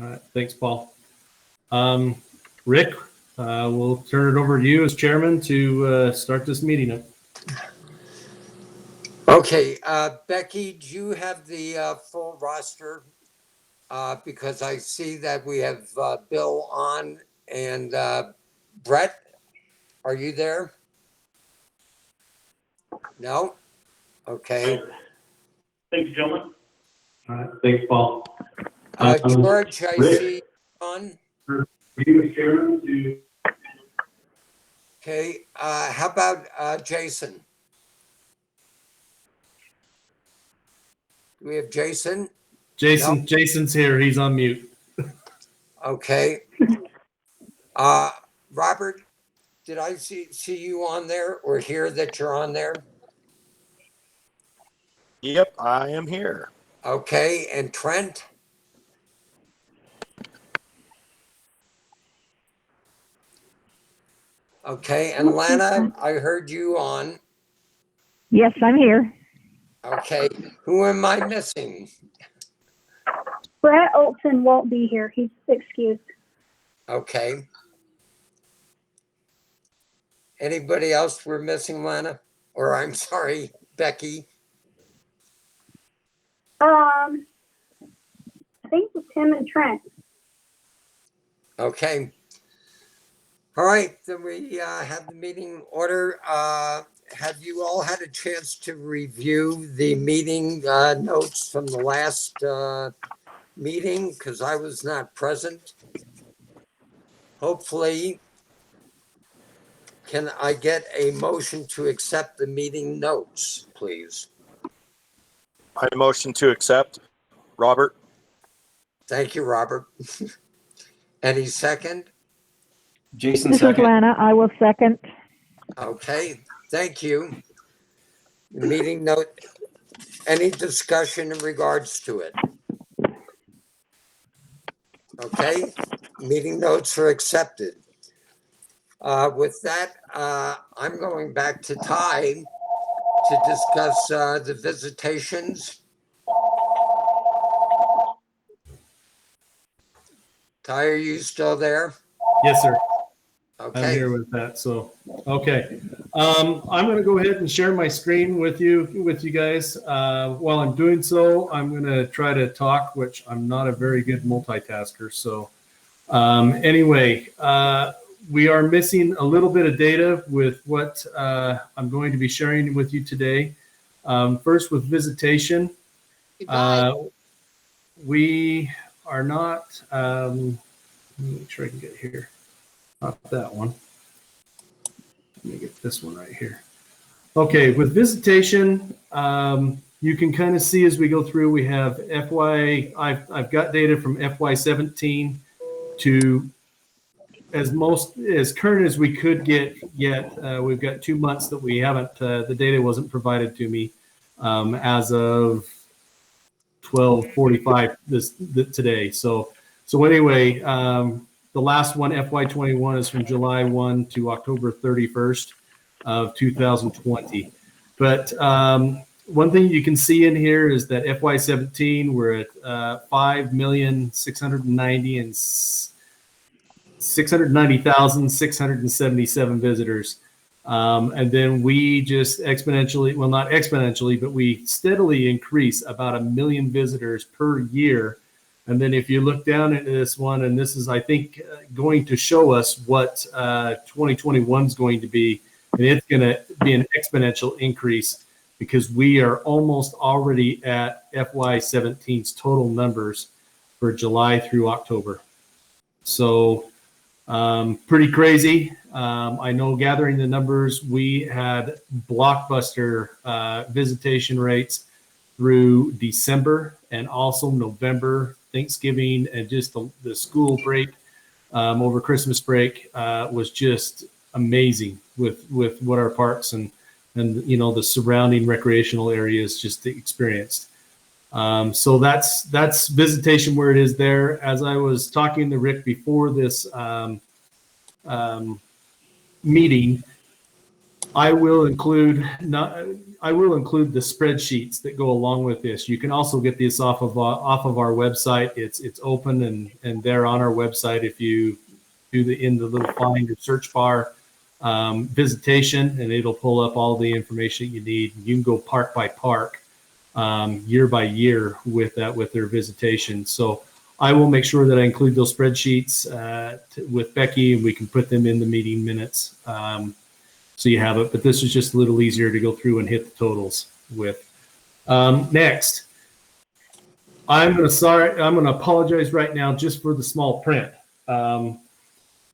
All right, thanks, Paul. Rick, we'll turn it over to you as chairman to start this meeting up. Okay, Becky, do you have the full roster? Because I see that we have Bill on and Brett, are you there? No? Okay. Thank you, gentlemen. All right, thanks, Paul. George, I Rick, see you on. you as chairman to. Okay, how about Jason? Do we have Jason? Jason, No? Jason's here. He's on mute. Okay. Robert, did I see you on there or hear that you're on there? Yep, I am here. Okay, and Trent? Okay, and Lana, I heard you on. Yes, I'm here. Okay, who am I missing? Brett Olson won't be here. He's excused. Okay. Anybody else we're missing, Lana? Or I'm sorry, Becky? I think it's him and Trent. Okay. All right, then we have the meeting order. Have you all had a chance to review the meeting notes from the last meeting? Because I was not present. Hopefully, can I get a motion to accept the meeting notes, please? I motion to accept. Robert? Thank you, Robert. Any second? Jason, This second. is Lana. I will second. Okay, thank you. The meeting note, any discussion in regards to it? Okay, meeting notes are accepted. With that, I'm going back to Ty to discuss the visitations. Ty, are you still there? Yes, sir. Okay. I'm here with that. So, okay. I'm going to go ahead and share my screen with you guys. While I'm doing so, I'm going to try to talk, which I'm not a very good multitasker. So, anyway, we are missing a little bit of data with what I'm going to be sharing with you today. First, with visitation, we are not. Let me make sure I can get here. Not that one. Let me get this one right here. Okay, with visitation, you can kind of see as we go through, we have I've got data from FY17 to as current as we could get yet. We've got 2 months that we haven't, the data wasn't provided to me as of 12:45 today. So anyway, the last one, FY21, is from July 1 to October 31st of 2020. But one thing you can see in here is that FY17, we're at 5,690,677 visitors. And then we just exponentially, well, not exponentially, but we steadily increase about 1 million visitors per year. And then if you look down into this one, and this is, I think, going to show us what 2021 is going to be, and it's going to be an exponential increase because we are almost already at FY17's total numbers for July through October. So pretty crazy. I know gathering the numbers, we had blockbuster visitation rates through December and also November, Thanksgiving, and just the school break over Christmas break was just amazing with what our parks and you know the surrounding recreational areas just experienced. So that's visitation where it is there. As I was talking to Rick before this meeting, I will include I will include the spreadsheets that go along with this. You can also get this off of our website. It's open and they're on our website. If you do in the little find or search bar, visitation, and it'll pull up all the information you need. You can go park by park, year by year with their visitation. So I will make sure that I include those spreadsheets with Becky, and we can put them in the meeting minutes. So you have it, but this is just a little easier to go through and hit the totals with. Next, I'm going to apologize right now just for the small print.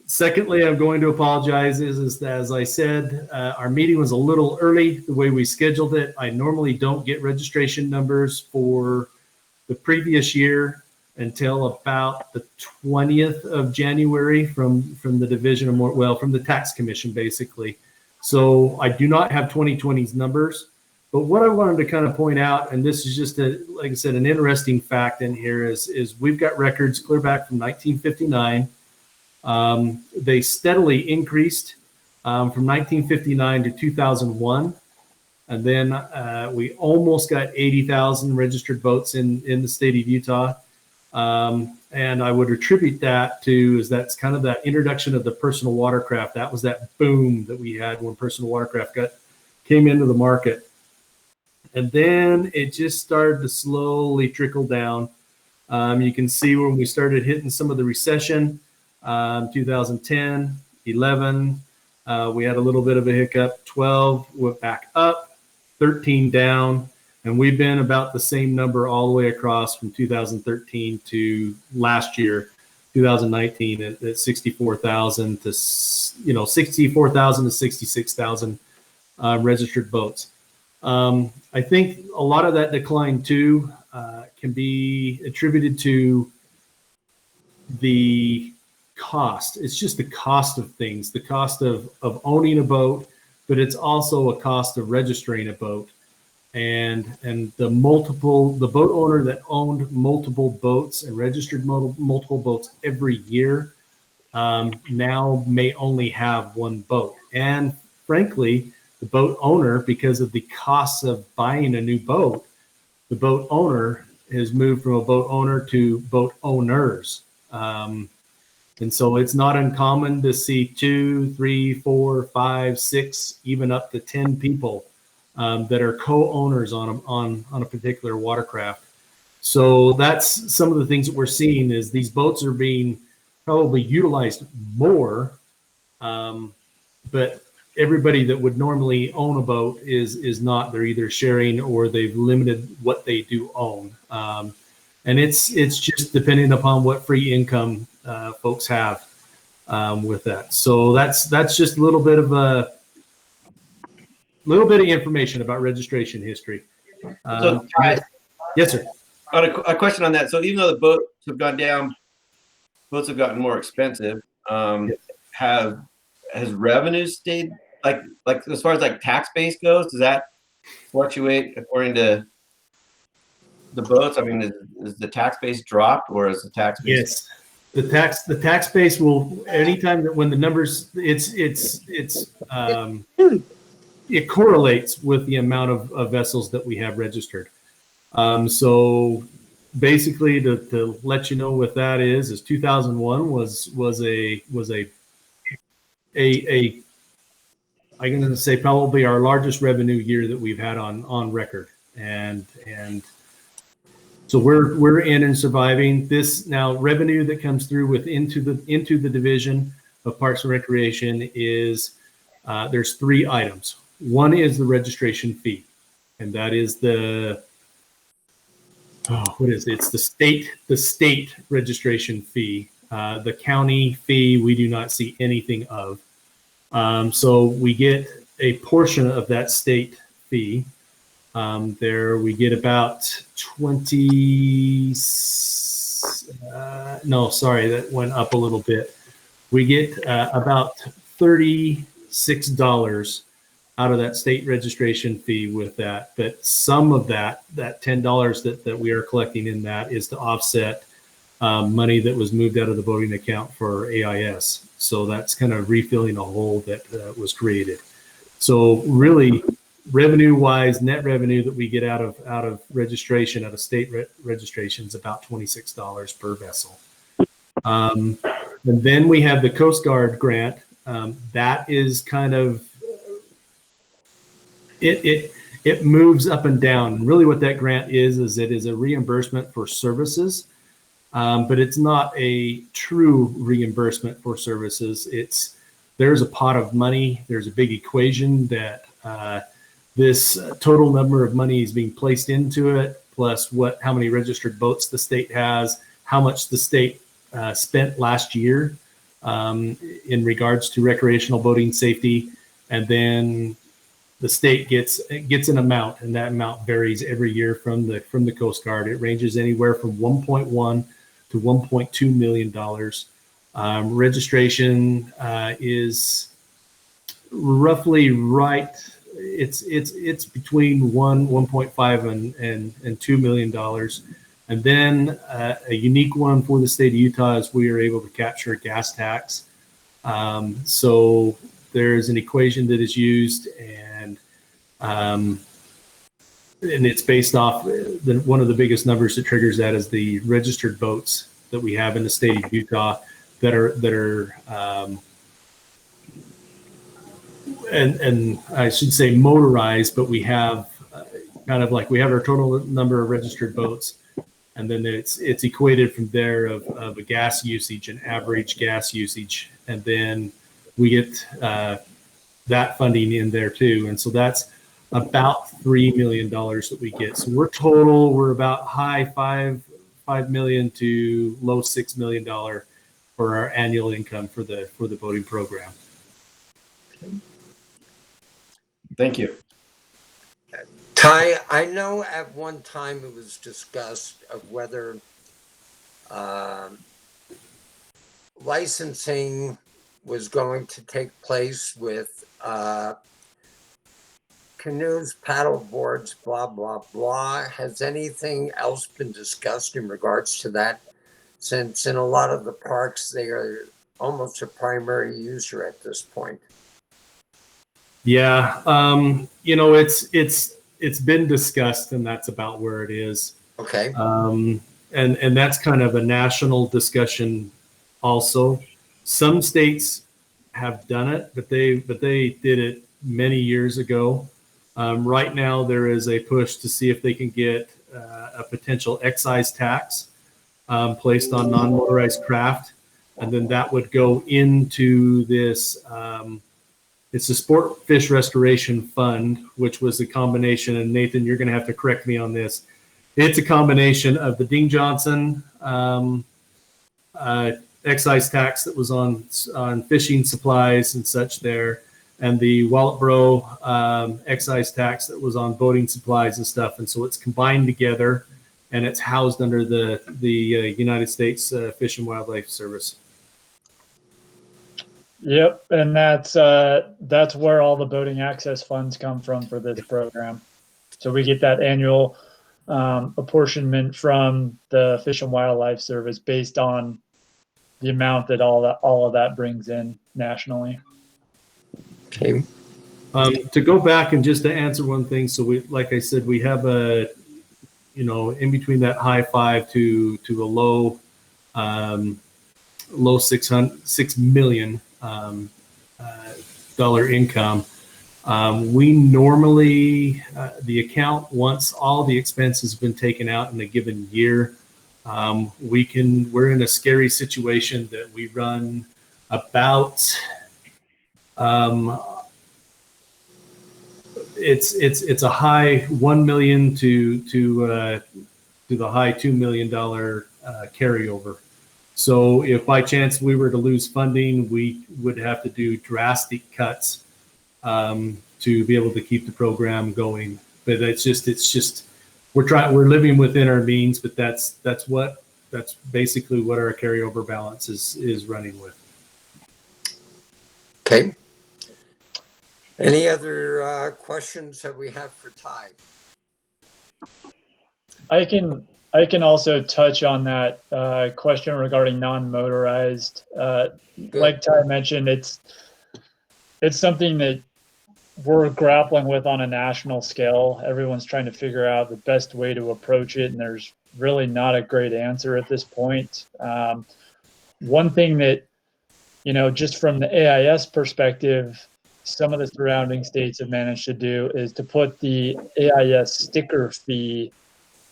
Secondly, I'm going to apologize is that, as I said, our meeting was a little early the way we scheduled it. I normally don't get registration numbers for the previous year until about the 20th of January from the Division of from the Tax Commission, basically. So I do not have 2020's numbers, but what I wanted to kind of point out, and this is just like I said, an interesting fact in here is we've got records clear back from 1959. They steadily increased from 1959 to 2001. And then we almost got 80,000 registered boats in the state of Utah. And I would attribute that to that's kind of that introduction of the personal watercraft. That was that boom that we had when personal watercraft came into the market. And then it just started to slowly trickle down. You can see when we started hitting some of the recession, 2010, 11, we had a little bit of a hiccup. 12 went back up, 13 down. And we've been about the same number all the way across from 2013 to last year, 2019, at 64,000 to 64,000 to 66,000 registered boats. I think a lot of that decline too can be attributed to the cost. It's just the cost of things, the cost of owning a boat, but it's also a cost of registering a boat. And the boat owner that owned multiple boats and registered multiple boats every year now may only have one boat. And frankly, the boat owner, because of the costs of buying a new boat, the boat owner has moved from a boat owner to boat owners. And so it's not uncommon to see 2, 3, 4, 5, 6, even up to 10 people that are co-owners on a particular watercraft. So that's some of the things that we're seeing is these boats are being probably utilized more, but everybody that would normally own a boat is not. They're either sharing or they've limited what they do own. And it's just depending upon what free income folks have with that. So that's just a little bit of information about registration history. So, guys, yes, sir. a question on that. So even though the boats have gone down, boats have gotten more expensive. Has revenue stayed like as far as like tax base goes? Does that fluctuate according to the boats? I mean, is the tax base dropped or is the tax base? Yes, the tax base will anytime that when the numbers it correlates with the amount of vessels that we have registered. So basically to let you know what that is 2001 was a I'm going to say probably our largest revenue year that we've had on record. And so we're in and surviving this now. Revenue that comes through into the division of Parks and Recreation is there's 3 items. One is the registration fee, and that is it's the state registration fee. The county fee we do not see anything of. So we get a portion of that state fee. There we get about 20. That went up a little bit. We get about $36 out of that state registration fee with that. But some of that $10 that we are collecting in that is to offset money that was moved out of the boating account for AIS. So that's kind of refilling a hole that was created. So really, revenue wise, net revenue that we get out of registration, out of state registration is about $26 per vessel. And then we have the Coast Guard grant. That is kind of, it moves up and down. Really what that grant is it is a reimbursement for services, but it's not a true reimbursement for services. There's a pot of money. There's a big equation that this total number of money is being placed into it, plus how many registered boats the state has, how much the state spent last year in regards to recreational boating safety, and then the state gets an amount, and that amount varies every year from the Coast Guard. It ranges anywhere from 1.1 to 1.2 million dollars. Registration is roughly right. It's between 1.5 and $2 million. And then a unique one for the state of Utah is we are able to capture a gas tax. So there's an equation that is used, and it's based off one of the biggest numbers that triggers that is the registered boats that we have in the state of Utah that are and I should say motorized, but we have kind of like we have our total number of registered boats, and then it's equated from there of a gas usage, an average gas usage, and then we get that funding in there too, and so that's about $3 million that we get. So we're about high $5 million to low $6 million for our annual income for the boating program. Thank you. Ty, I know at one time it was discussed of whether licensing was going to take place with canoes, paddle boards, blah, blah, blah. Has anything else been discussed in regards to that? Since in a lot of the parks, they are almost a primary user at this point. Yeah, it's been discussed, and that's about where it is. Okay. And that's kind of a national discussion also. Some states have done it, but they did it many years ago. Right now, there is a push to see if they can get a potential excise tax placed on non-motorized craft, and then that would go into this. It's a Sport Fish Restoration Fund, which was a combination, and Nathan, you're going to have to correct me on this. It's a combination of the Ding Johnson excise tax that was on fishing supplies and such there, and the Walletboro excise tax that was on boating supplies and stuff. And so it's combined together, and it's housed under the United States Fish and Wildlife Service. Yep, and that's where all the boating access funds come from for this program. So we get that annual apportionment from the Fish and Wildlife Service based on the amount that all of that brings in nationally. Okay. To go back and just to answer one thing, so we, like I said, we have a, in between that high five to a low $6 million dollar income. We normally, the account, once all the expenses have been taken out in a given year, we're in a scary situation that we run about, it's a high 1 million to the high $2 million carryover. So if by chance we were to lose funding, we would have to do drastic cuts to be able to keep the program going. But it's just we're living within our means, but that's basically what our carryover balance is running with. Okay. Any other questions that we have for Ty? I can also touch on that question regarding non-motorized. Like Ty mentioned, it's something that we're grappling with on a national scale. Everyone's trying to figure out the best way to approach it, and there's really not a great answer at this point. One thing that, just from the AIS perspective, some of the surrounding states have managed to do is to put the AIS sticker fee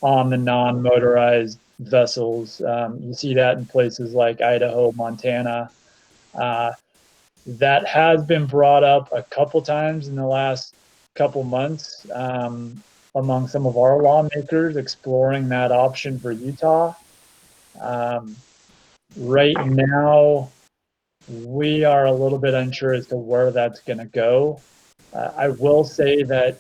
on the non-motorized vessels. You see that in places like Idaho, Montana. That has been brought up a couple times in the last couple months among some of our lawmakers exploring that option for Utah. Right now, we are a little bit unsure as to where that's going to go. I will say that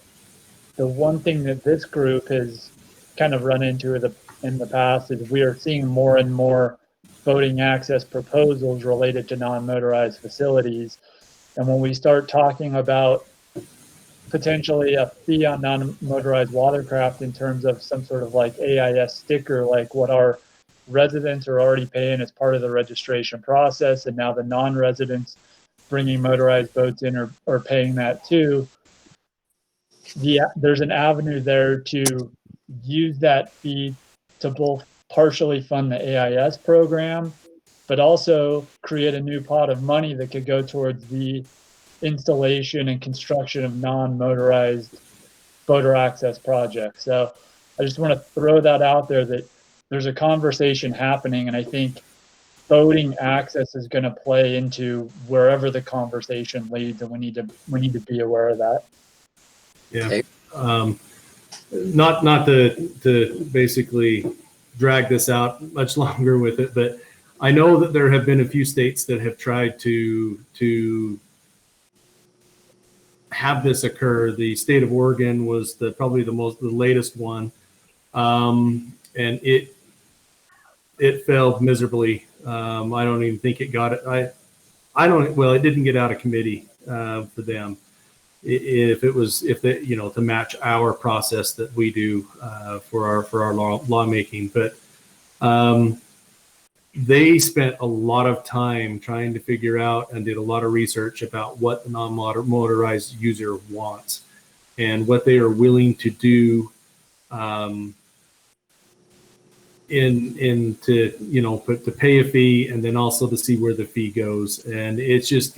the one thing that this group has kind of run into in the past is we are seeing more and more boating access proposals related to non-motorized facilities. And when we start talking about potentially a fee on non-motorized watercraft in terms of some sort of like AIS sticker, like what our residents are already paying as part of the registration process, and now the non-residents bringing motorized boats in are paying that too. There's an avenue there to use that fee to both partially fund the AIS program, but also create a new pot of money that could go towards the installation and construction of non-motorized boater access projects. So I just want to throw that out there, that there's a conversation happening, and I think boating access is going to play into wherever the conversation leads, and we need to be aware of that. Yeah. Okay. Not to basically drag this out much longer with it, but I know that there have been a few states that have tried to have this occur. The state of Oregon was probably the latest one, and it failed miserably. I don't even think it got it. It didn't get out of committee for them. To match our process that we do for our lawmaking, but they spent a lot of time trying to figure out and did a lot of research about what the non-motorized user wants and what they are willing to do to pay a fee, and then also to see where the fee goes. And it's just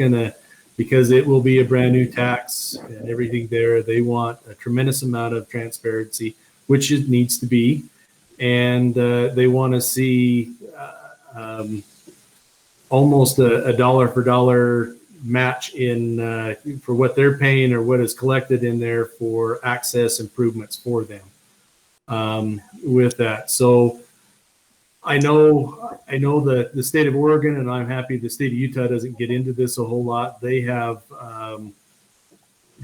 because it will be a brand new tax and everything there, they want a tremendous amount of transparency, which it needs to be. And they want to see almost a dollar for dollar match for what they're paying or what is collected in there for access improvements for them with that. So I know the state of Oregon, and I'm happy the state of Utah doesn't get into this a whole lot. They have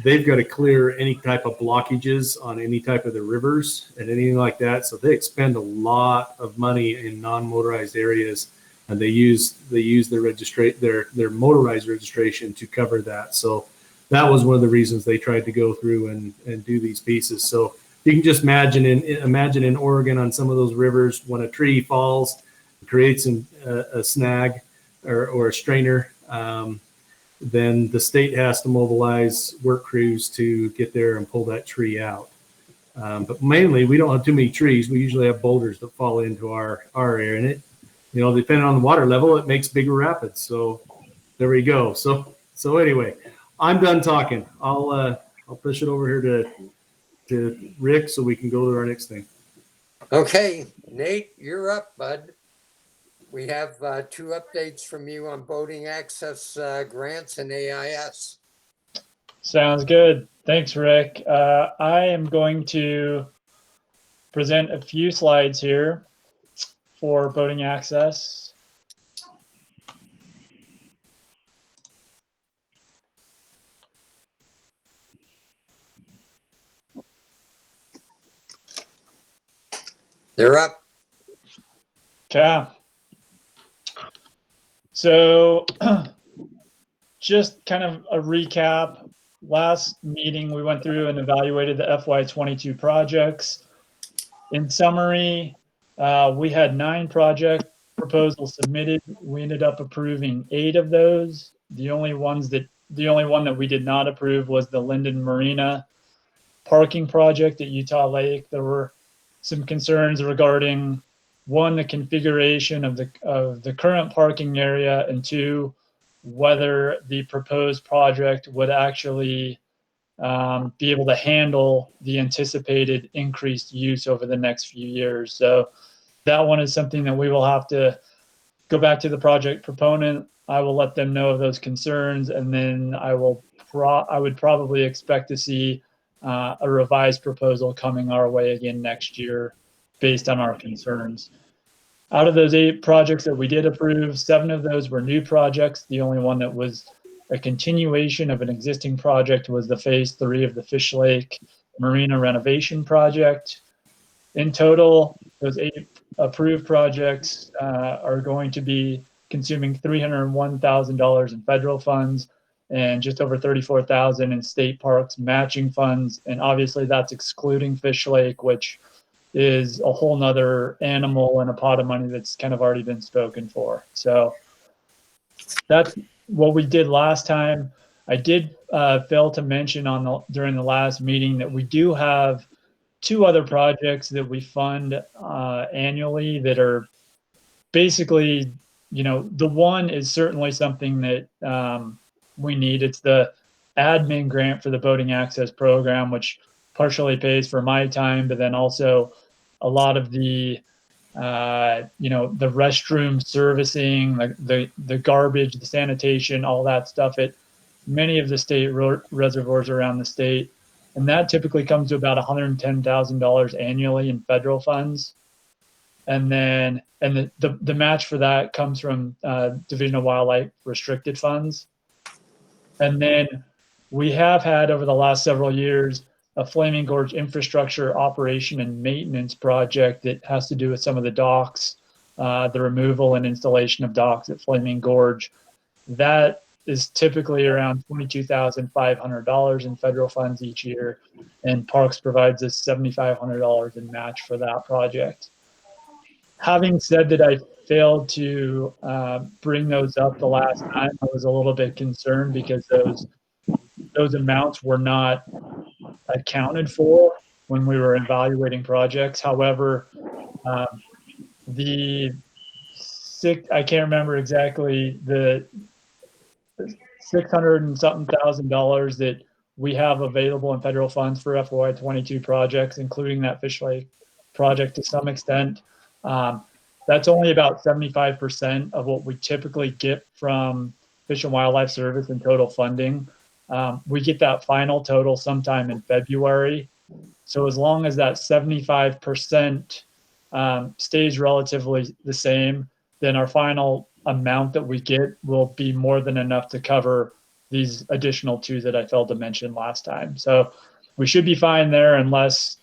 they've got to clear any type of blockages on any type of the rivers and anything like that. So they expend a lot of money in non-motorized areas, and they use their motorized registration to cover that. So that was one of the reasons they tried to go through and do these pieces. So you can just imagine in Oregon on some of those rivers, when a tree falls, it creates a snag or a strainer, then the state has to mobilize work crews to get there and pull that tree out. But mainly, we don't have too many trees. We usually have boulders that fall into our area, and it, depending on the water level, it makes bigger rapids. So there we go. So anyway, I'm done talking. I'll push it over here to Rick so we can go to our next thing. Okay, Nate, you're up, bud. We have 2 updates from you on boating access grants and AIS. Sounds good. Thanks, Rick. I am going to present a few slides here for boating access. They're up. Okay. So just kind of a recap. Last meeting, we went through and evaluated the FY22 projects. In summary, we had 9 project proposals submitted. We ended up approving 8 of those. The only ones that the only one that we did not approve was the Linden Marina parking project at Utah Lake. There were some concerns regarding, one, the configuration of the current parking area, and two, whether the proposed project would actually be able to handle the anticipated increased use over the next few years. So that one is something that we will have to go back to the project proponent. I will let them know of those concerns, and then I would probably expect to see a revised proposal coming our way again next year based on our concerns. Out of those 8 projects that we did approve, 7 of those were new projects. The only one that was a continuation of an existing project was the phase 3 of the Fish Lake Marina renovation project. In total, those 8 approved projects are going to be consuming $301,000 in federal funds and just over $34,000 in state parks matching funds. And obviously that's excluding Fish Lake, which is a whole nother animal and a pot of money that's kind of already been spoken for. So that's what we did last time. I did fail to mention during the last meeting that we do have 2 other projects that we fund annually that are basically, the one is certainly something that we need. It's the admin grant for the boating access program, which partially pays for my time, but then also a lot of the the restroom servicing, the garbage, the sanitation, all that stuff at many of the state reservoirs around the state. And that typically comes to about $110,000 annually in federal funds. And then, the match for that comes from Division of Wildlife restricted funds. And then we have had over the last several years a Flaming Gorge infrastructure operation and maintenance project that has to do with some of the docks, the removal and installation of docks at Flaming Gorge. That is typically around $22,500 in federal funds each year, and Parks provides us $7,500 in match for that project. Having said that, I failed to bring those up the last time. I was a little bit concerned because those amounts were not accounted for when we were evaluating projects. However, I can't remember exactly the $600 and something thousand that we have available in federal funds for FY22 projects, including that Fish Lake project to some extent. That's only about 75% of what we typically get from Fish and Wildlife Service in total funding. We get that final total sometime in February. So as long as that 75% stays relatively the same, then our final amount that we get will be more than enough to cover these additional 2 that I failed to mention last time. So we should be fine there, unless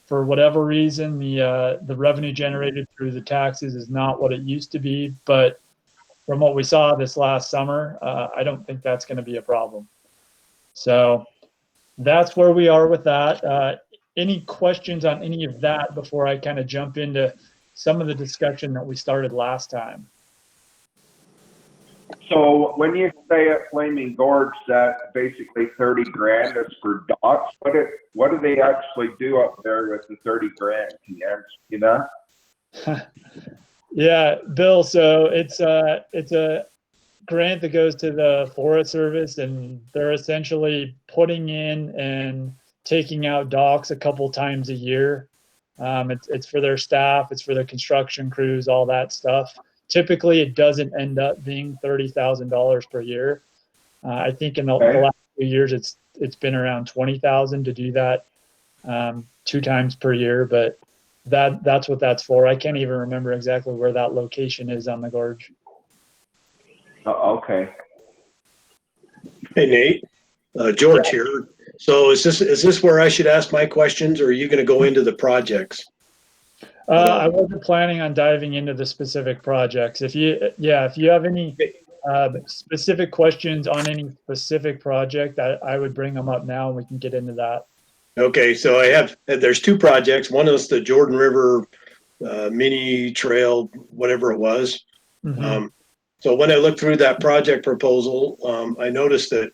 for whatever reason the revenue generated through the taxes is not what it used to be. But from what we saw this last summer, I don't think that's going to be a problem. So that's where we are with that. Any questions on any of that before I kind of jump into some of the discussion that we started last time? So when you say at Flaming Gorge that basically 30 grand is for docks, what do they actually do up there with the 30 grand? Can you answer, you know? Yeah, Bill. So it's a grant that goes to the Forest Service, and they're essentially putting in and taking out docks a couple times a year. It's for their staff, it's for their construction crews, all that stuff. Typically, it doesn't end up being $30,000 per year. I think in the last few years, it's been around $20,000 to do that 2 times per year. But that's what that's for. I can't even remember exactly where that location is on the gorge. Okay. Hey, Nate, George here. So is this where I should ask my questions, or are you going to go into the projects? I wasn't planning on diving into the specific projects. If you have any specific questions on any specific project, I would bring them up now and we can get into that. Okay, so there's 2 projects. One is the Jordan River mini trail, whatever it was. Mm-hmm. So when I looked through that project proposal, I noticed that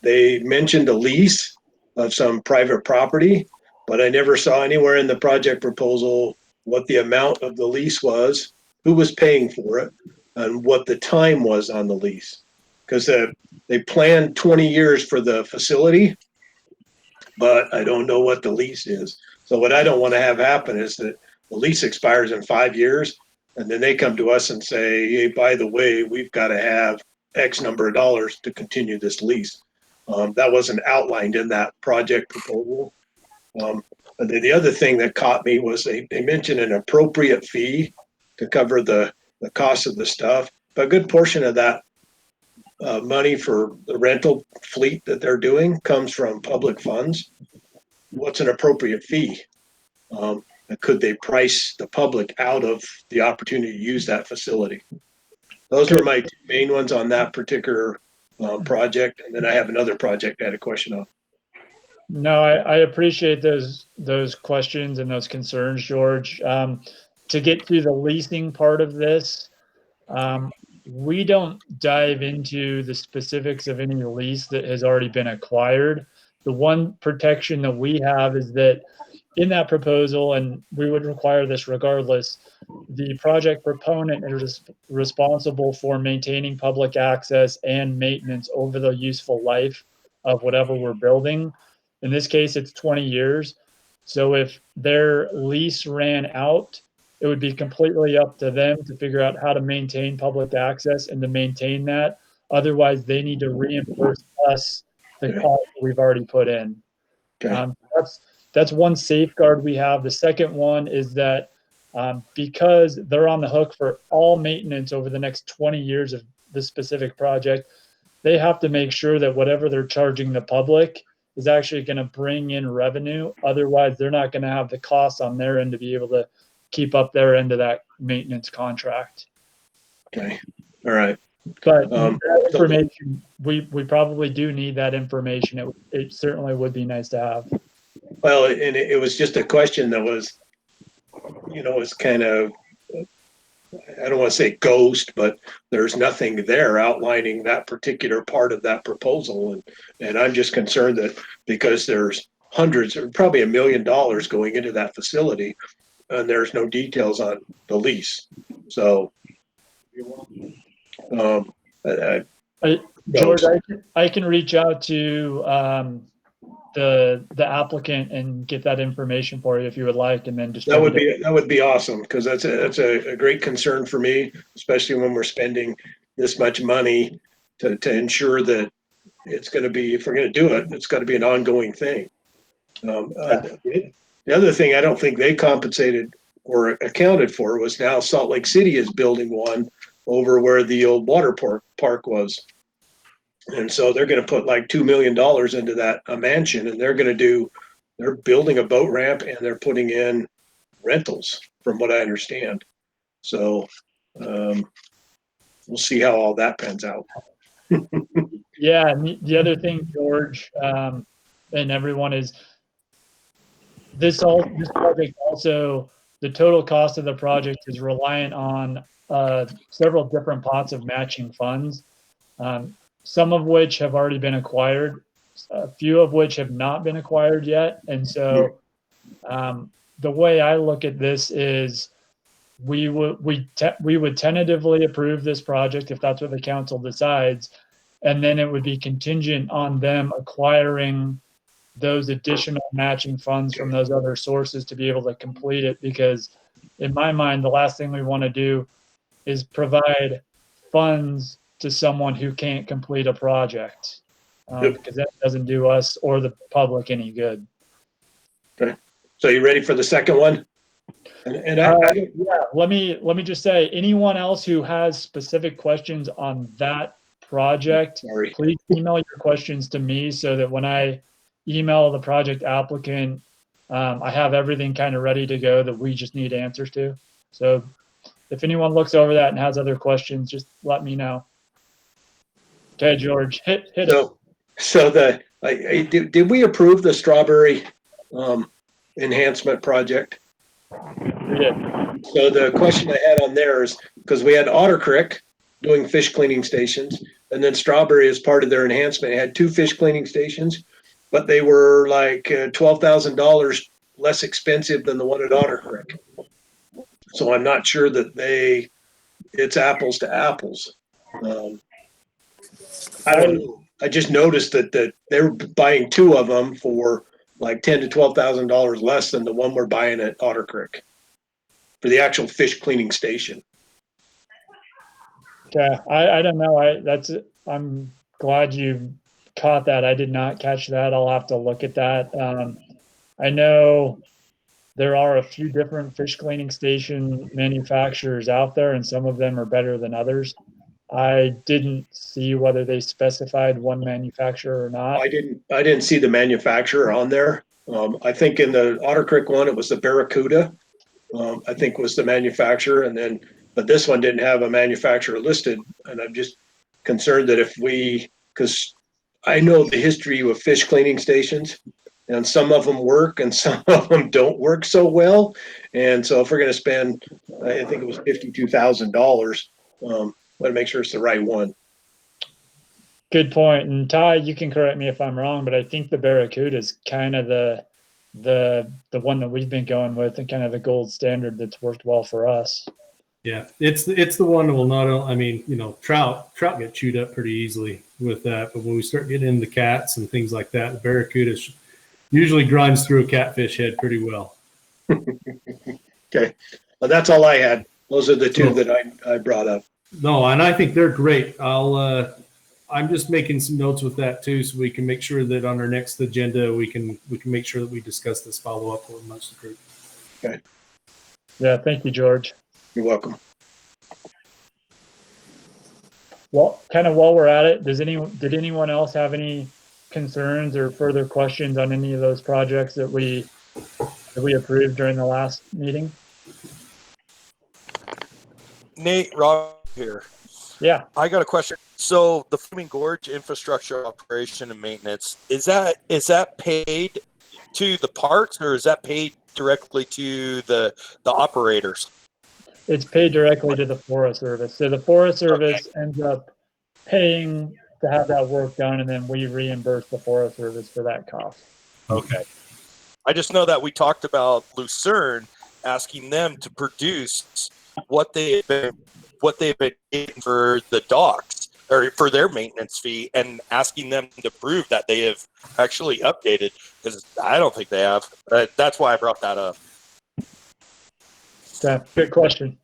They mentioned a lease of some private property, but I never saw anywhere in the project proposal what the amount of the lease was, who was paying for it, and what the time was on the lease. Because they planned 20 years for the facility, but I don't know what the lease is. So what I don't want to have happen is that the lease expires in 5 years, and then they come to us and say, hey, by the way, we've got to have X number of dollars to continue this lease. That wasn't outlined in that project proposal. And then the other thing that caught me was they mentioned an appropriate fee to cover the cost of the stuff. But a good portion of that money for the rental fleet that they're doing comes from public funds. What's an appropriate fee? Could they price the public out of the opportunity to use that facility? Those are my two main ones on that particular project. And then I have another project I had a question on. No, I appreciate those questions and those concerns, George. To get through the leasing part of this, we don't dive into the specifics of any lease that has already been acquired. The one protection that we have is that in that proposal, and we would require this regardless, the project proponent is responsible for maintaining public access and maintenance over the useful life of whatever we're building. In this case, it's 20 years. So if their lease ran out, it would be completely up to them to figure out how to maintain public access and to maintain that. Otherwise, they need to reimburse us the cost we've already put in. Okay. That's one safeguard we have. The second one is that because they're on the hook for all maintenance over the next 20 years of this specific project, they have to make sure that whatever they're charging the public is actually going to bring in revenue. Otherwise, they're not going to have the costs on their end to be able to keep up their end of that maintenance contract. Okay. All right. But that information, we probably do need that information. It certainly would be nice to have. Well, and it was just a question that was, it's kind of, I don't want to say ghost, but there's nothing there outlining that particular part of that proposal. And I'm just concerned that because there's hundreds or probably $1 million going into that facility and there's no details on the lease. So, George, I can reach out to the applicant and get that information for you if you would like, and then that would be awesome, because that's a great concern for me, especially when we're spending this much money to ensure that it's going to be, if we're going to do it, it's got to be an ongoing thing. The other thing I don't think they compensated or accounted for was now Salt Lake City is building one over where the old water park was. And so they're going to put like $2 million into that mansion, and they're building a boat ramp and they're putting in rentals, from what I understand. So we'll see how all that pans out. Yeah, and the other thing, George, and everyone, is this project also, the total cost of the project is reliant on several different pots of matching funds. Some of which have already been acquired, a few of which have not been acquired yet. And so the way I look at this is we would tentatively approve this project if that's what the council decides. And then it would be contingent on them acquiring those additional matching funds from those other sources to be able to complete it. Because in my mind, the last thing we want to do is provide funds to someone who can't complete a project, because that doesn't do us or the public any good. Okay. So you ready for the second one? Yeah, let me just say, anyone else who has specific questions on that project, please email your questions to me so that when I email the project applicant, I have everything kind of ready to go that we just need answers to. So if anyone looks over that and has other questions, just let me know. Okay, George, hit it. So did we approve the strawberry enhancement project? We did. So the question I had on there is, because we had Otter Creek doing fish cleaning stations, And then Strawberry, as part of their enhancement, had 2 fish cleaning stations, but they were like $12,000 less expensive than the one at Otter Creek. So I'm not sure that it's apples to apples. I don't know. I just noticed that they were buying 2 of them for like $10,000 to $12,000 less than the one we're buying at Otter Creek for the actual fish cleaning station. Okay, I don't know. I'm glad you caught that. I did not catch that. I'll have to look at that. I know there are a few different fish cleaning station manufacturers out there, and some of them are better than others. I didn't see whether they specified one manufacturer or not. I didn't see the manufacturer on there. I think in the Otter Creek one, it was the Barracuda. I think was the manufacturer, but this one didn't have a manufacturer listed, and I'm just concerned that because I know the history of fish cleaning stations, and some of them work and some of them don't work so well, and so if we're going to spend, I think it was $52,000, want to make sure it's the right one. Good point. And Ty, you can correct me if I'm wrong, but I think the Barracuda is kind of the one that we've been going with and kind of the gold standard that's worked well for us. Yeah, it's the one that will not only, I mean, trout get chewed up pretty easily with that, but when we start getting into cats and things like that, the Barracuda usually grinds through a catfish head pretty well. Okay, well, that's all I had. Those are the 2 that I brought up. No, and I think they're great. I'm just making some notes with that too, so we can make sure that on our next agenda we can make sure that we discuss this follow up amongst the group. Okay. Yeah, thank you, George. You're welcome. Well, kind of while we're at it, did anyone else have any concerns or further questions on any of those projects that we approved during the last meeting? Nate, Rob here. Yeah. I got a question. So the Flaming Gorge infrastructure operation and maintenance, is that paid to the parks, or is that paid directly to the operators? It's paid directly to the Forest Service. So the Forest Service ends up paying to have that work done, and then we reimburse the Forest Service for that cost. Okay. I just know that we talked about Lucerne asking them to produce what they've been getting for the docks or for their maintenance fee, and asking them to prove that they have actually updated, because I don't think they have. That's why I brought that up. Okay, good question.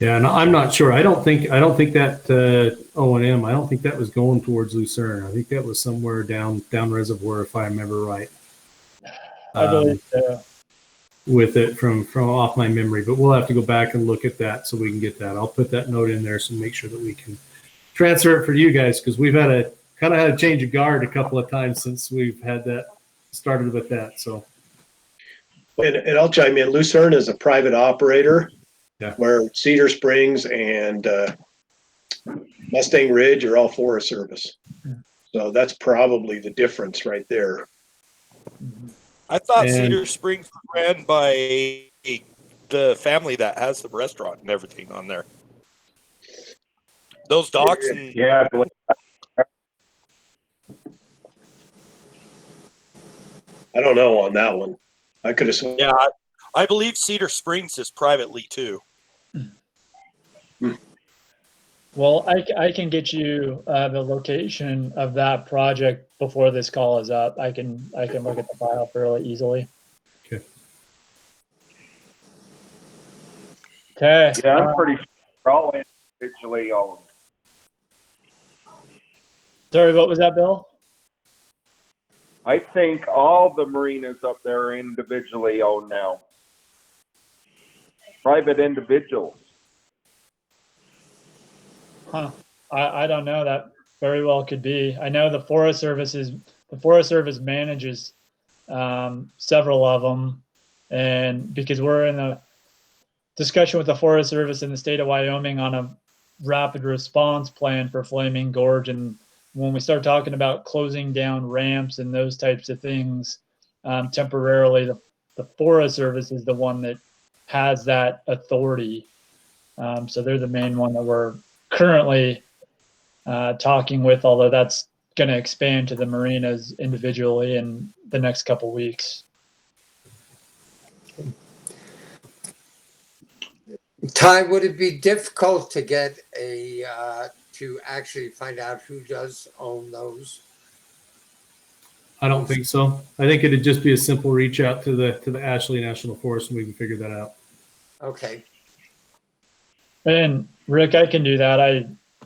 Yeah, and I'm not sure. I don't think that O&M. I don't think that was going towards Lucerne. I think that was somewhere down reservoir, if I remember right. I believe with it from off my memory, but we'll have to go back and look at that so we can get that. I'll put that note in there so make sure that we can transfer it for you guys, because we've had a change of guard a couple of times since we've had that started with that. So, And I'll chime in. Lucerne is a private operator, yeah, where Cedar Springs and Mustang Ridge are all Forest Service. So that's probably the difference right there. I thought And Cedar Springs was ran by the family that has the restaurant and everything on there. Those docks and Yeah, I don't know on that one. I could have sworn. yeah, I believe Cedar Springs is privately too. Well, I can get you the location of that project before this call is up. I can look at the file fairly easily. Okay. Okay. yeah, I'm pretty sure they're all individually owned. Sorry, what was that, Bill? I think all the marinas up there are individually owned now. Private individuals. Huh. I don't know. That very well could be. I know the Forest Service manages several of them, and because we're in a discussion with the Forest Service in the state of Wyoming on a rapid response plan for Flaming Gorge, and when we start talking about closing down ramps and those types of things temporarily, the Forest Service is the one that has that authority So they're the main one that we're currently talking with, although that's going to expand to the marinas individually in the next couple weeks. Ty, would it be difficult to get to actually find out who does own those? I don't think so. I think it'd just be a simple reach out to the Ashley National Forest, and we can figure that out. Okay. And Rick, I can do that.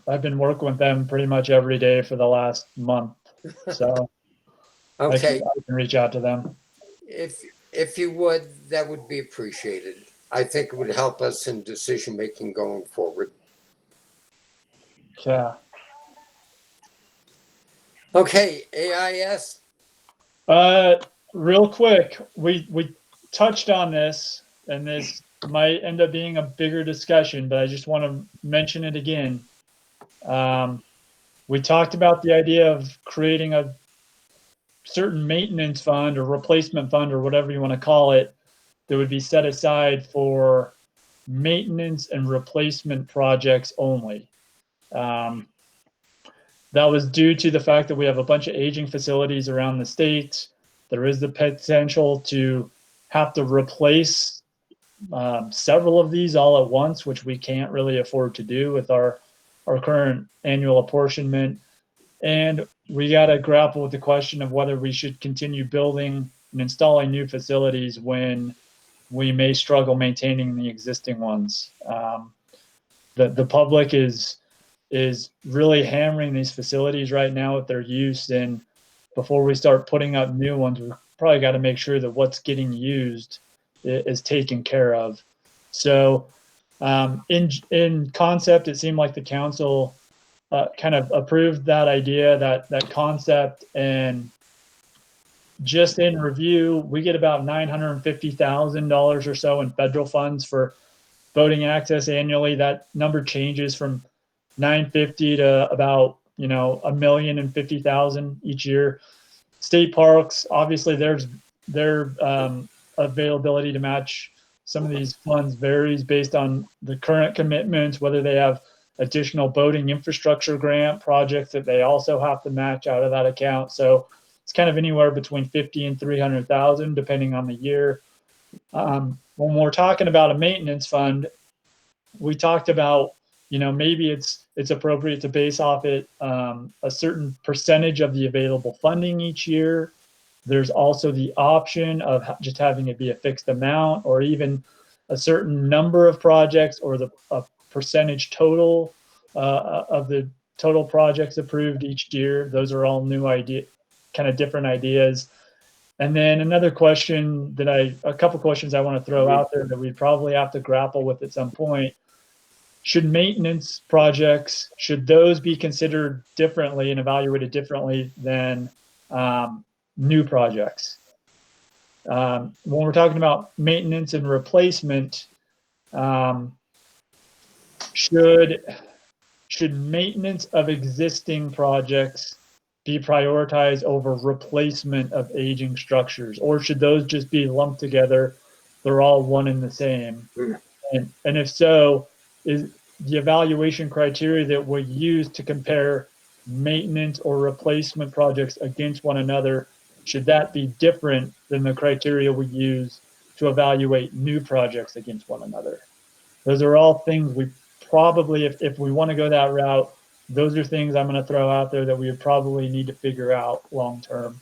I've been working with them pretty much every day for the last month, so Okay. I can reach out to them. If you would, that would be appreciated. I think it would help us in decision making going forward. Yeah. Okay, AIS. Real quick, we touched on this, and this might end up being a bigger discussion, but I just want to mention it again. We talked about the idea of creating a certain maintenance fund or replacement fund or whatever you want to call it that would be set aside for maintenance and replacement projects only. That was due to the fact that we have a bunch of aging facilities around the state. There is the potential to have to replace several of these all at once, which we can't really afford to do with our current annual apportionment. And we got to grapple with the question of whether we should continue building and installing new facilities when we may struggle maintaining the existing ones. The public is really hammering these facilities right now with their use, and before we start putting up new ones, we've probably got to make sure that what's getting used is taken care of. So in concept, it seemed like the council kind of approved that idea, that concept, and just in review, we get about $950,000 or so in federal funds for boating access annually. That number changes from 950 to about $1,050,000 each year. State parks, obviously, their availability to match some of these funds varies based on the current commitments, whether they have additional boating infrastructure grant projects that they also have to match out of that account. So it's kind of anywhere between 50 and 300,000 depending on the year. When we're talking about a maintenance fund, we talked about maybe it's appropriate to base off it a certain percentage of the available funding each year. There's also the option of just having it be a fixed amount, or even a certain number of projects, or a percentage total of the total projects approved each year. Those are all new kind of different ideas. And then another question a couple questions I want to throw out there that we probably have to grapple with at some point. Should maintenance projects, should those be considered differently and evaluated differently than new projects? When we're talking about maintenance and replacement, should maintenance of existing projects be prioritized over replacement of aging structures, or should those just be lumped together? They're all one and the same. And if so, is the evaluation criteria that we use to compare maintenance or replacement projects against one another, should that be different than the criteria we use to evaluate new projects against one another? Those are all things we probably, if we want to go that route, those are things I'm going to throw out there that we would probably need to figure out long term.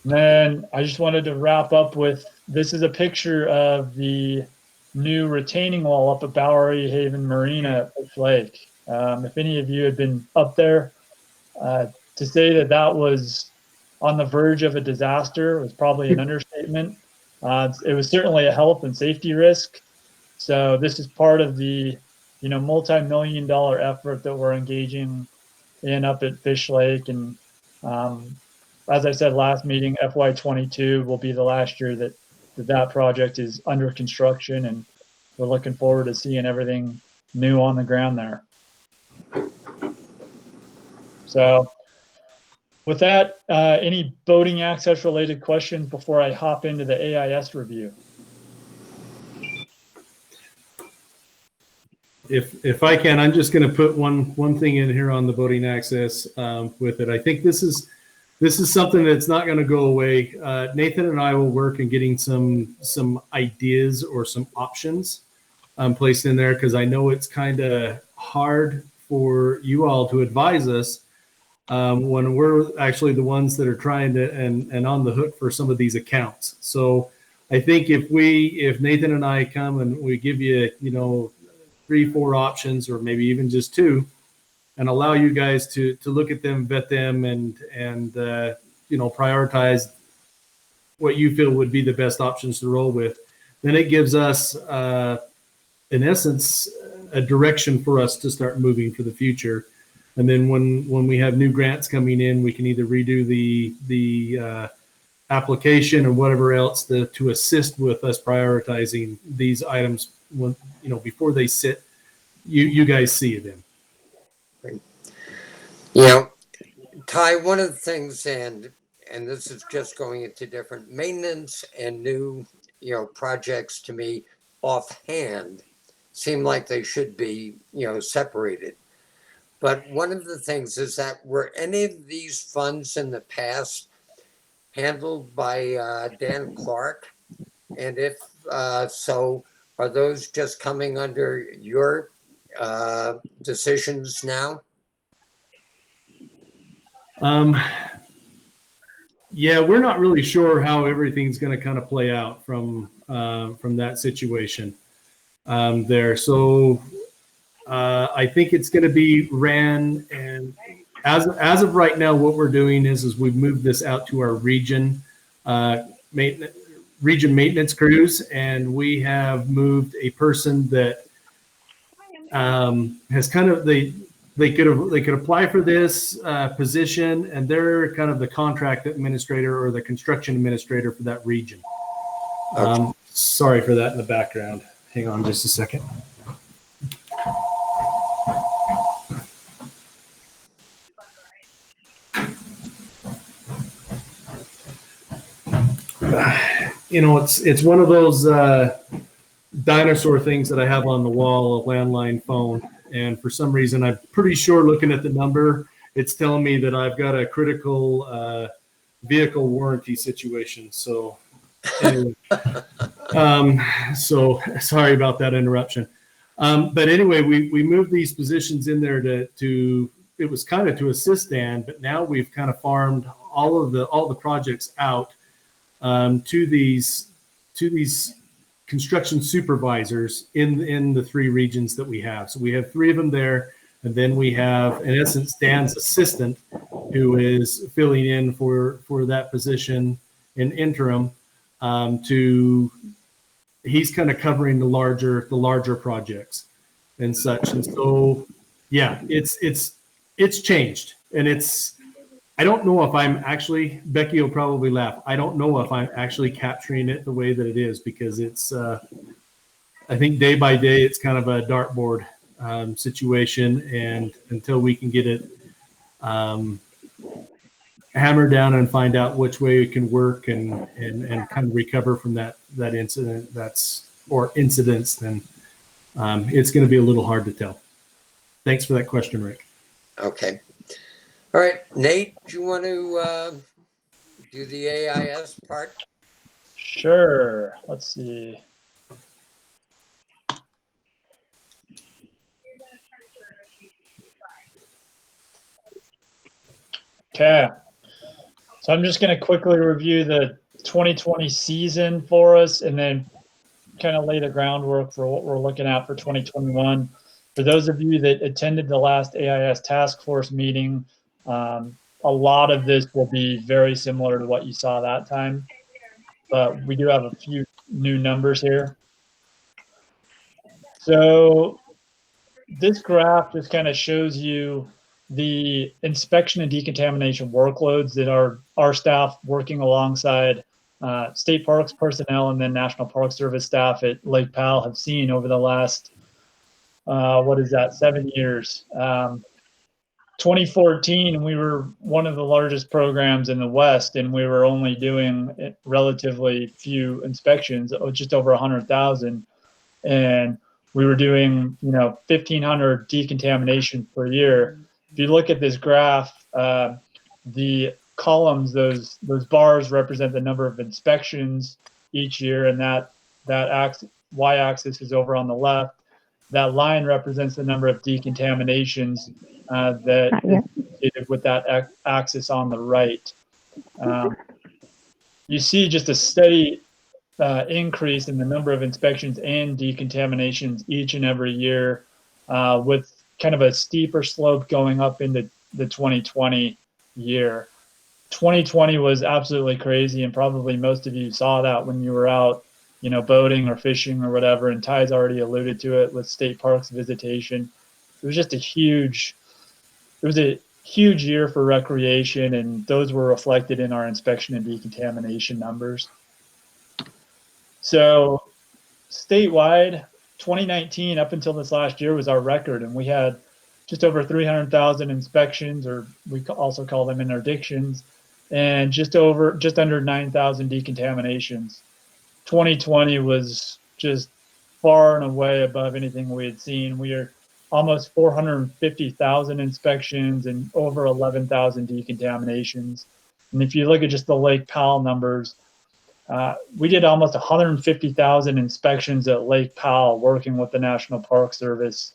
Then I just wanted to wrap up with, this is a picture of the new retaining wall up at Bowery Haven Marina at Fish Lake. If any of you had been up there, to say that was on the verge of a disaster was probably an understatement. It was certainly a health and safety risk. So this is part of the, multi-million-dollar effort that we're engaging in up at Fish Lake. And as I said last meeting, FY22 will be the last year that project is under construction, and we're looking forward to seeing everything new on the ground there. So With that, any boating access related questions before I hop into the AIS review? If I can, I'm just going to put one thing in here on the voting access with it. I think this is something that's not going to go away. Nathan and I will work in getting some ideas or some options placed in there, because I know it's kind of hard for you all to advise us when we're actually the ones that are trying to and on the hook for some of these accounts. So I think if Nathan and I come and we give you 3-4 options, or maybe even just 2, and allow you guys to look at them, vet them, and prioritize what you feel would be the best options to roll with, then it gives us, in essence, a direction for us to start moving for the future. And then when we have new grants coming in, we can either redo the application or whatever else to assist with us prioritizing these items when, before they sit, you guys see them. Ty, one of the things, and this is just going into different maintenance and new, projects, to me, offhand, seem like they should be, separated. But one of the things is that, were any of these funds in the past handled by Dan Clark? And if so, are those just coming under your decisions now? Yeah, we're not really sure how everything's going to kind of play out from that situation there. So I think it's going to be ran, and as of right now, what we're doing is we've moved this out to our region maintenance crews, and we have moved a person that has kind of they could apply for this position, and they're kind of the contract administrator or the construction administrator for that region. Sorry for that in the background. Hang on just a second. It's one of those dinosaur things that I have on the wall, a landline phone. And for some reason, I'm pretty sure, looking at the number, it's telling me that I've got a critical vehicle warranty situation. So anyway, so sorry about that interruption. But anyway, we moved these positions in there to it was kind of to assist Dan, but now we've kind of farmed all the projects out to these construction supervisors in the 3 regions that we have. So we have 3 of them there, and then we have, in essence, Dan's assistant, who is filling in for that position in interim. He's kind of covering the larger projects and such. And so, yeah, it's changed, and I don't know if I'm actually, Becky will probably laugh, I don't know if I'm actually capturing it the way that it is, because it's, I think day by day, it's kind of a dartboard situation. And until we can get it hammered down and find out which way it can work and kind of recover from that incident or incidents, then it's going to be a little hard to tell. Thanks for that question, Rick. Okay. All right, Nate, do you want to do the AIS part? Sure. Let's see. Okay. So I'm just going to quickly review the 2020 season for us, and then kind of lay the groundwork for what we're looking at for 2021. For those of you that attended the last AIS task force meeting, a lot of this will be very similar to what you saw that time, but we do have a few new numbers here. So this graph just kind of shows you the inspection and decontamination workloads that our staff, working alongside state parks personnel and then National Park Service staff at Lake Powell, have seen over the last 7 years. 2014, we were one of the largest programs in the West, and we were only doing relatively few inspections, just over 100,000. And we were doing, 1,500 decontaminations per year. If you look at this graph, the columns, those bars represent the number of inspections each year, and that y-axis is over on the left. That line represents the number of decontaminations that is associated with that axis on the right. You see just a steady increase in the number of inspections and decontaminations each and every year, with kind of a steeper slope going up into the 2020 year. 2020 was absolutely crazy, and probably most of you saw that when you were out, boating or fishing or whatever, and Ty's already alluded to it with state parks visitation. It was just a huge year for recreation, and those were reflected in our inspection and decontamination numbers. So statewide, 2019 up until this last year was our record, and we had just over 300,000 inspections, or we also call them interdictions, and just under 9,000 decontaminations. 2020 was just far and away above anything we had seen. We are almost 450,000 inspections and over 11,000 decontaminations. And if you look at just the Lake Powell numbers, we did almost 150,000 inspections at Lake Powell working with the National Park Service,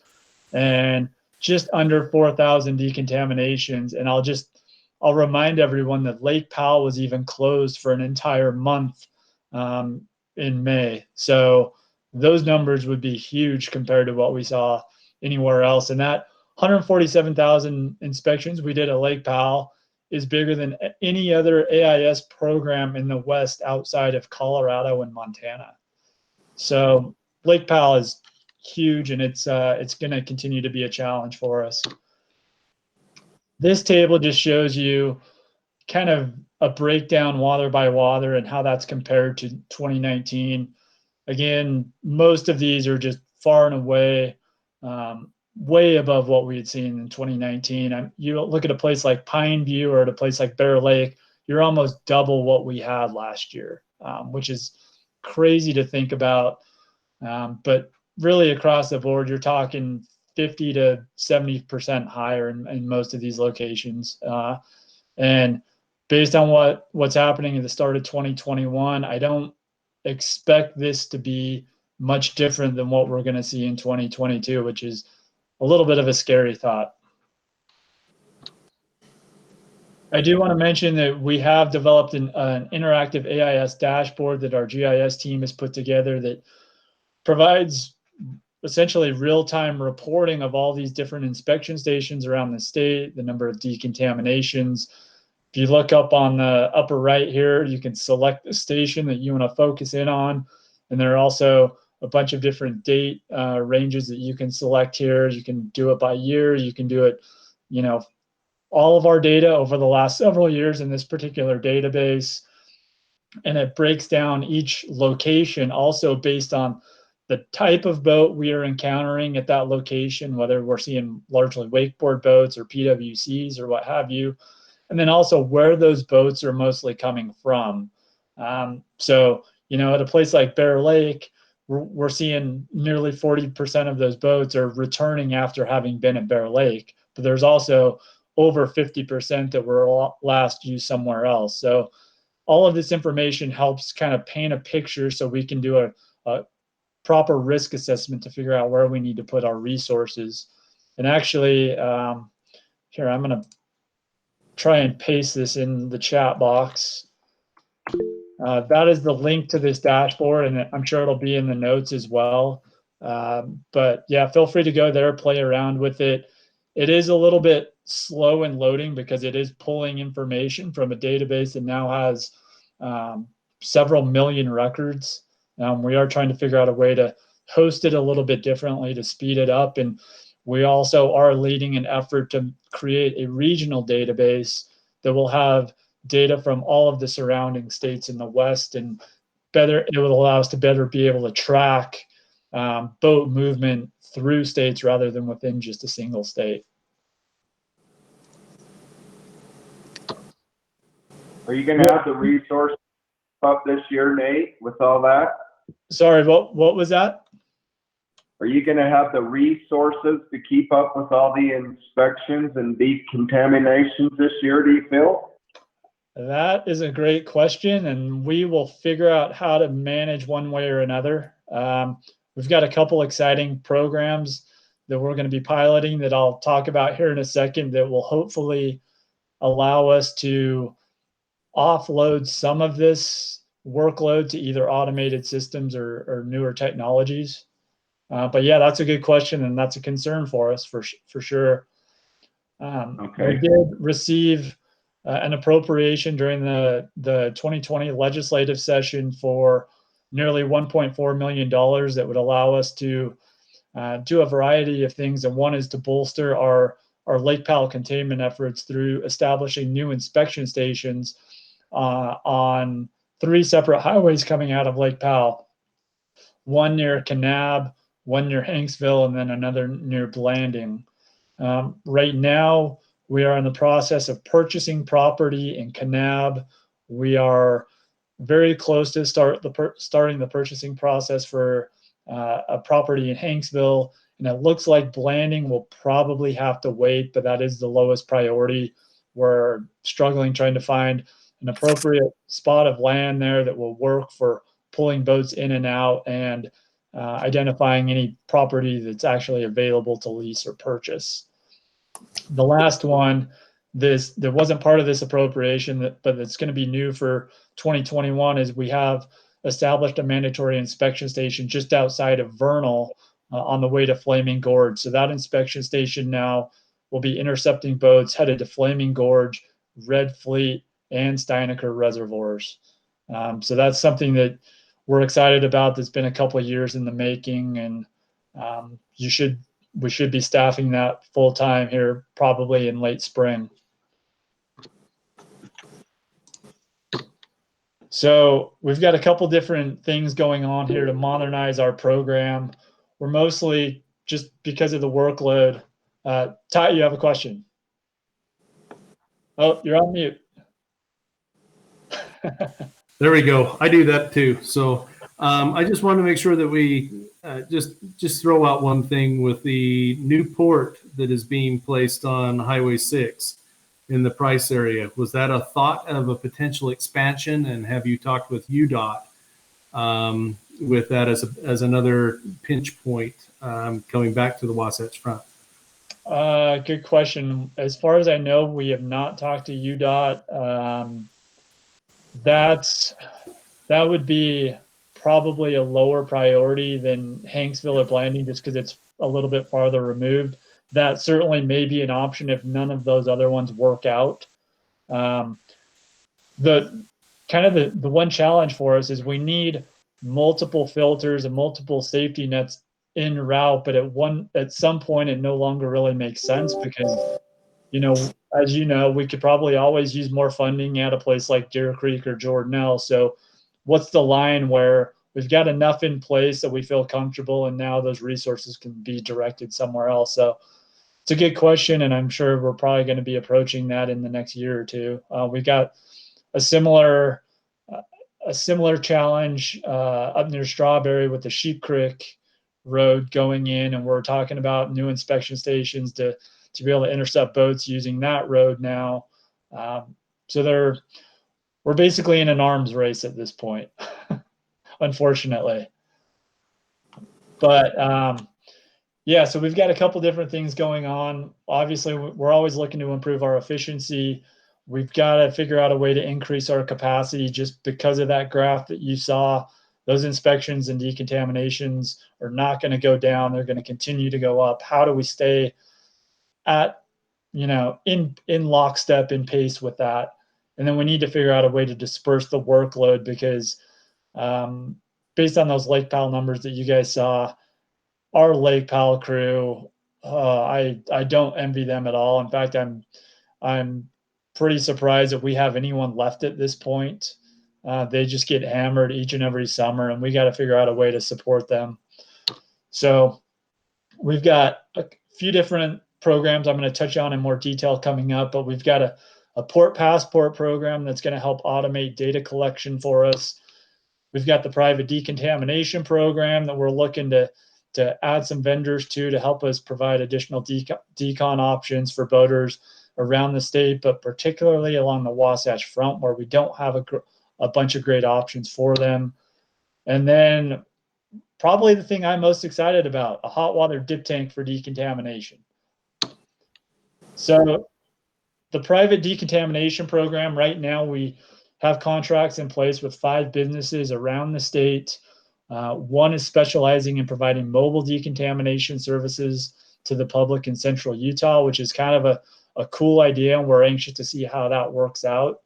and just under 4,000 decontaminations. And I'll remind everyone that Lake Powell was even closed for an entire month in May. So those numbers would be huge compared to what we saw anywhere else. And that 147,000 inspections we did at Lake Powell is bigger than any other AIS program in the West outside of Colorado and Montana. So Lake Powell is huge, and it's going to continue to be a challenge for us. This table just shows you kind of a breakdown water by water and how that's compared to 2019. Again, most of these are just far and away way above what we had seen in 2019. You look at a place like Pine View or at a place like Bear Lake, you're almost double what we had last year, which is crazy to think about. But really across the board, you're talking 50 to 70% higher in most of these locations. And based on what's happening at the start of 2021, I don't expect this to be much different than what we're going to see in 2022, which is a little bit of a scary thought. I do want to mention that we have developed an interactive AIS dashboard that our GIS team has put together that provides essentially real-time reporting of all these different inspection stations around the state, the number of decontaminations. If you look up on the upper right here, you can select the station that you want to focus in on. And there are also a bunch of different date ranges that you can select here. You can do it by year. You can do it, all of our data over the last several years in this particular database. And it breaks down each location also based on the type of boat we are encountering at that location, whether we're seeing largely wakeboard boats or PWCs or what have you. And then also where those boats are mostly coming from. So, at a place like Bear Lake, we're seeing nearly 40% of those boats are returning after having been at Bear Lake. But there's also over 50% that were last used somewhere else. So all of this information helps kind of paint a picture so we can do a proper risk assessment to figure out where we need to put our resources. And actually, here, I'm going to try and paste this in the chat box. That is the link to this dashboard, and I'm sure it'll be in the notes as well. But yeah, feel free to go there, play around with it. It is a little bit slow in loading because it is pulling information from a database that now has several million records. We are trying to figure out a way to host it a little bit differently to speed it up. And we also are leading an effort to create a regional database that will have data from all of the surrounding states in the West, and it will allow us to better be able to track boat movement through states rather than within just a single state. Are you going to have the resource up this year, Nate, with all that? Sorry, what was that? Are you going to have the resources to keep up with all the inspections and decontaminations this year, do you feel? That is a great question, and we will figure out how to manage one way or another. We've got a couple exciting programs that we're going to be piloting that I'll talk about here in a second that will hopefully allow us to offload some of this workload to either automated systems or newer technologies. But yeah, that's a good question, and that's a concern for us for sure. Okay. We did receive an appropriation during the 2020 legislative session for nearly $1.4 million that would allow us to do a variety of things. And one is to bolster our Lake Powell containment efforts through establishing new inspection stations on 3 separate highways coming out of Lake Powell. One near Kanab, one near Hanksville, and then another near Blanding. Right now, we are in the process of purchasing property in Kanab. We are very close to starting the purchasing process for a property in Hanksville, and it looks like Blanding will probably have to wait, but that is the lowest priority. We're struggling trying to find an appropriate spot of land there that will work for pulling boats in and out and identifying any property that's actually available to lease or purchase. The last one, that wasn't part of this appropriation, but it's going to be new for 2021, is we have established a mandatory inspection station just outside of Vernal on the way to Flaming Gorge. So that inspection station now will be intercepting boats headed to Flaming Gorge, Red Fleet, and Steinecker reservoirs. So that's something that we're excited about. That's been a couple of years in the making, and we should be staffing that full time here probably in late spring. So we've got a couple different things going on here to modernize our program. We're mostly just because of the workload. Ty, you have a question? Oh, you're on mute. There we go. I do that too. So I just want to make sure that we just throw out one thing with the new port that is being placed on Highway 6 in the Price area. Was that a thought of a potential expansion? And have you talked with UDOT with that as another pinch point coming back to the Wasatch Front? Good question. As far as I know, we have not talked to UDOT. That would be probably a lower priority than Hanksville or Blanding, just because it's a little bit farther removed. That certainly may be an option if none of those other ones work out. The one challenge for us is we need multiple filters and multiple safety nets en route, but at some point it no longer really makes sense because, as you know, we could probably always use more funding at a place like Deer Creek or Jordanelle. So what's the line where we've got enough in place that we feel comfortable and now those resources can be directed somewhere else? So it's a good question, and I'm sure we're probably going to be approaching that in the next year or two. We've got a similar challenge up near Strawberry with the Sheep Creek Road going in, and we're talking about new inspection stations to be able to intercept boats using that road now. So we're basically in an arms race at this point, unfortunately. But yeah, so we've got a couple different things going on. Obviously, we're always looking to improve our efficiency. We've got to figure out a way to increase our capacity just because of that graph that you saw. Those inspections and decontaminations are not going to go down. They're going to continue to go up. How do we stay at, in lockstep, in pace with that? And then we need to figure out a way to disperse the workload because based on those Lake Powell numbers that you guys saw, our Lake Powell crew, I don't envy them at all. In fact, I'm pretty surprised that we have anyone left at this point. They just get hammered each and every summer, and we got to figure out a way to support them. So we've got a few different programs I'm going to touch on in more detail coming up, but we've got a port passport program that's going to help automate data collection for us. We've got the private decontamination program that we're looking to add some vendors to help us provide additional decon options for boaters around the state, but particularly along the Wasatch Front where we don't have a bunch of great options for them. And then probably the thing I'm most excited about, a hot water dip tank for decontamination. So the private decontamination program, right now we have contracts in place with 5 businesses around the state. One is specializing in providing mobile decontamination services to the public in central Utah, which is kind of a cool idea, and we're anxious to see how that works out.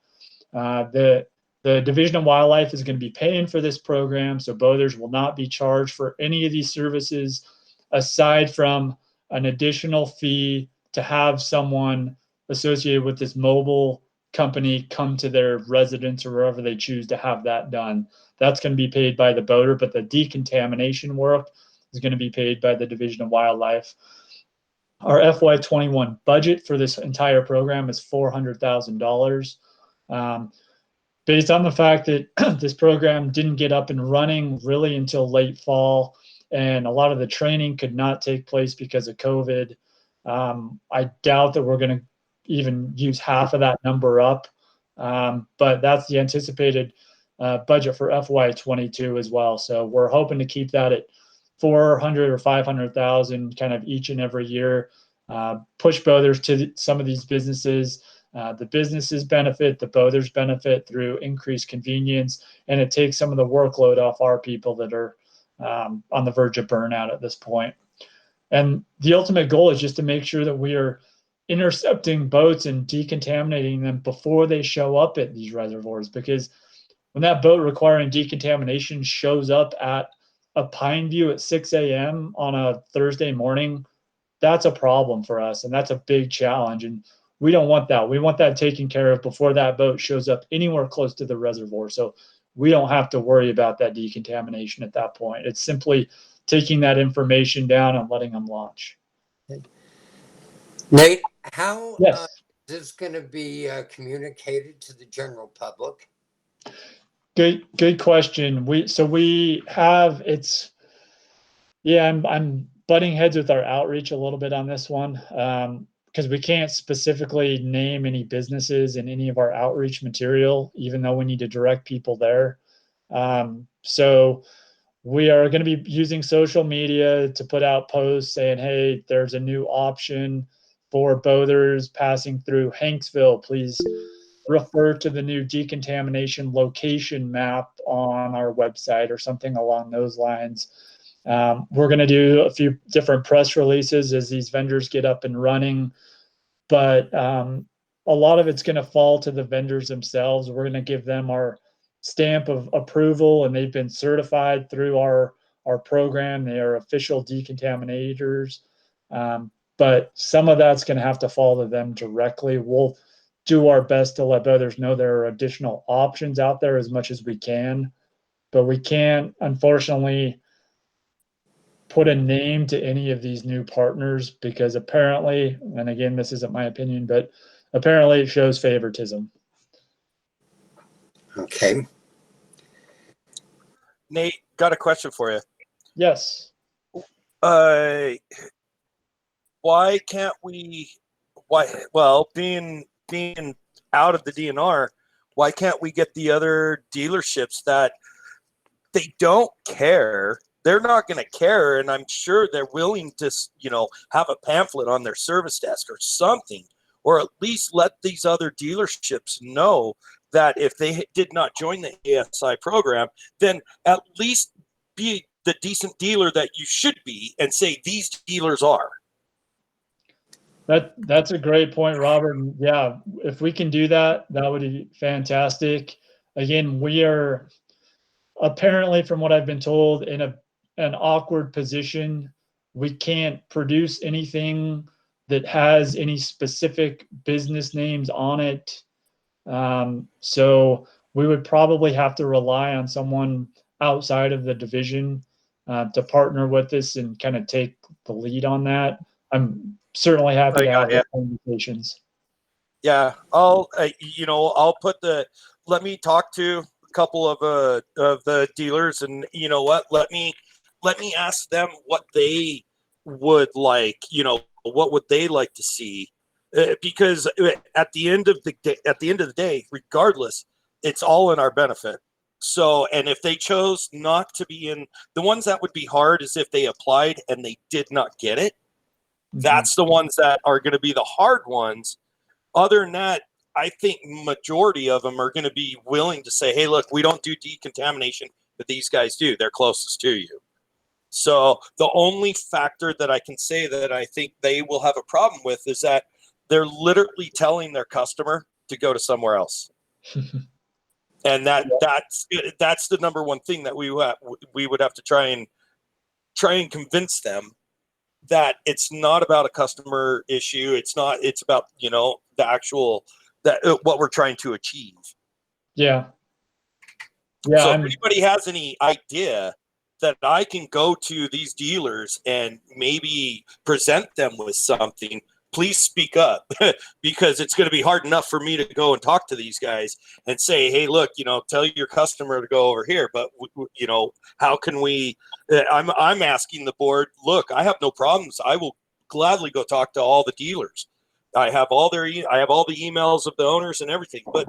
The Division of Wildlife is going to be paying for this program, so boaters will not be charged for any of these services aside from an additional fee to have someone associated with this mobile company come to their residence or wherever they choose to have that done. That's going to be paid by the boater, but the decontamination work is going to be paid by the Division of Wildlife. Our FY21 budget for this entire program is $400,000. Based on the fact that this program didn't get up and running really until late fall, and a lot of the training could not take place because of COVID, I doubt that we're going to even use half of that number up. But that's the anticipated budget for FY22 as well. So we're hoping to keep that at 400 or 500,000 kind of each and every year. Push boaters to some of these businesses. The businesses benefit, the boaters benefit through increased convenience, and it takes some of the workload off our people that are on the verge of burnout at this point. And the ultimate goal is just to make sure that we are intercepting boats and decontaminating them before they show up at these reservoirs, because when that boat requiring decontamination shows up at a Pine View at 6 a.m. on a Thursday morning, that's a problem for us, and that's a big challenge, and we don't want that. We want that taken care of before that boat shows up anywhere close to the reservoir, so we don't have to worry about that decontamination at that point. It's simply taking that information down and letting them launch. Nate, how Yes. is this going to be communicated to the general public? Good question. We have I'm butting heads with our outreach a little bit on this one, because we can't specifically name any businesses in any of our outreach material, even though we need to direct people there. So we are going to be using social media to put out posts saying, hey, there's a new option for boaters passing through Hanksville. Please refer to the new decontamination location map on our website or something along those lines. We're going to do a few different press releases as these vendors get up and running, but a lot of it's going to fall to the vendors themselves. We're going to give them our stamp of approval, and they've been certified through our program. They are official decontaminators, but some of that's going to have to fall to them directly. We'll do our best to let others know there are additional options out there as much as we can, but we can't, unfortunately, put a name to any of these new partners because apparently, and again, this isn't my opinion, but apparently it shows favoritism. Okay. Nate, got a question for you. Yes. Why can't we? Being out of the DNR, why can't we get the other dealerships that they don't care? They're not going to care, and I'm sure they're willing to, have a pamphlet on their service desk or something, or at least let these other dealerships know that if they did not join the ASI program, then at least be the decent dealer that you should be and say these dealers are. That's a great point, Robert. And yeah, if we can do that, that would be fantastic. Again, we are apparently, from what I've been told, in an awkward position. We can't produce anything that has any specific business names on it. So we would probably have to rely on someone outside of the division to partner with us and kind of take the lead on that. I'm certainly happy to have those conversations. Yeah, I'll put let me talk to a couple of the dealers, and you know what, let me ask them what they would like, what would they like to see, because at the end of the day, regardless, it's all in our benefit. So, and if they chose not to be in, the ones that would be hard is if they applied and they did not get it. That's the ones that are going to be the hard ones. Other than that, I think majority of them are going to be willing to say, hey, look, we don't do decontamination, but these guys do. They're closest to you. So the only factor that I can say that I think they will have a problem with is that they're literally telling their customer to go to somewhere else. And that's the number one thing that we would have to try and convince them that it's not about a customer issue. It's about, the actual, what we're trying to achieve. Yeah. So if anybody has any idea that I can go to these dealers and maybe present them with something, please speak up, because it's going to be hard enough for me to go and talk to these guys and say, hey, look, tell your customer to go over here. But, how can we, I'm asking the board, look, I have no problems. I will gladly go talk to all the dealers. I have all the emails of the owners and everything, but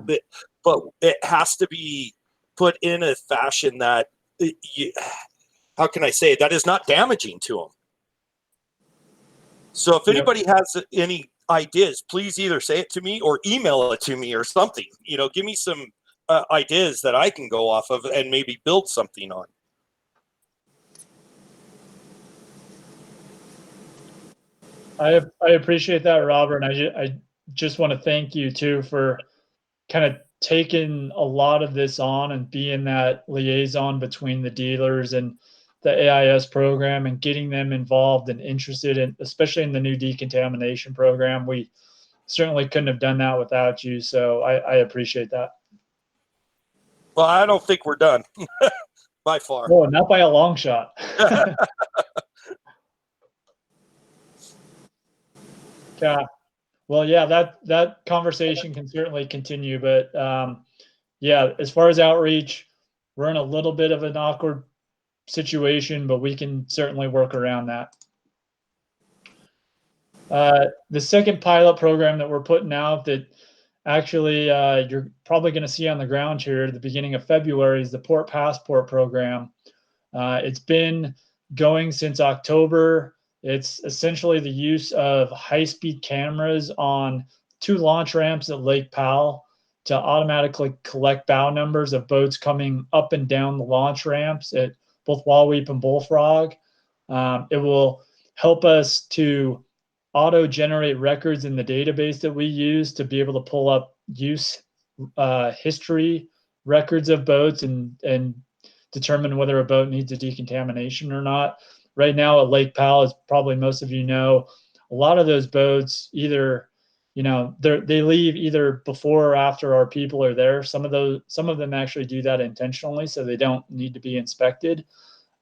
it has to be put in a fashion that, how can I say it, that is not damaging to them. So if anybody has any ideas, please either say it to me or email it to me or something. Give me some ideas that I can go off of and maybe build something on. I appreciate that, Robert. And I just want to thank you too for kind of taking a lot of this on and being that liaison between the dealers and the AIS program and getting them involved and interested in, especially in the new decontamination program. We certainly couldn't have done that without you. So I appreciate that. Well, I don't think we're done by far. No, not by a long shot. Yeah. Well, yeah, that conversation can certainly continue, but yeah, as far as outreach, we're in a little bit of an awkward situation, but we can certainly work around that. The second pilot program that we're putting out that actually you're probably going to see on the ground here at the beginning of February is the Port Passport program. It's been going since October. It's essentially the use of high-speed cameras on 2 launch ramps at Lake Powell to automatically collect bow numbers of boats coming up and down the launch ramps at both Wallweep and Bullfrog. It will help us to auto-generate records in the database that we use to be able to pull up use history records of boats and determine whether a boat needs a decontamination or not. Right now at Lake Powell, as probably most of you know, a lot of those boats either, they leave either before or after our people are there. Some of them actually do that intentionally, so they don't need to be inspected.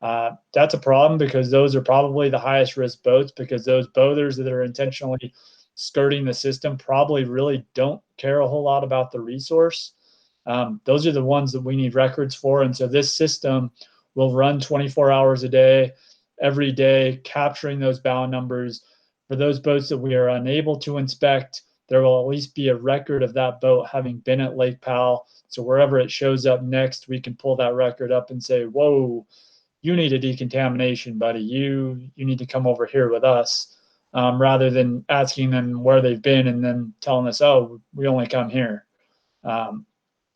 That's a problem because those are probably the highest risk boats, because those boaters that are intentionally skirting the system probably really don't care a whole lot about the resource. Those are the ones that we need records for. And so this system will run 24 hours a day, every day, capturing those bow numbers. For those boats that we are unable to inspect, there will at least be a record of that boat having been at Lake Powell. So wherever it shows up next, we can pull that record up and say, whoa, you need a decontamination, buddy. You need to come over here with us, rather than asking them where they've been and then telling us, oh, we only come here.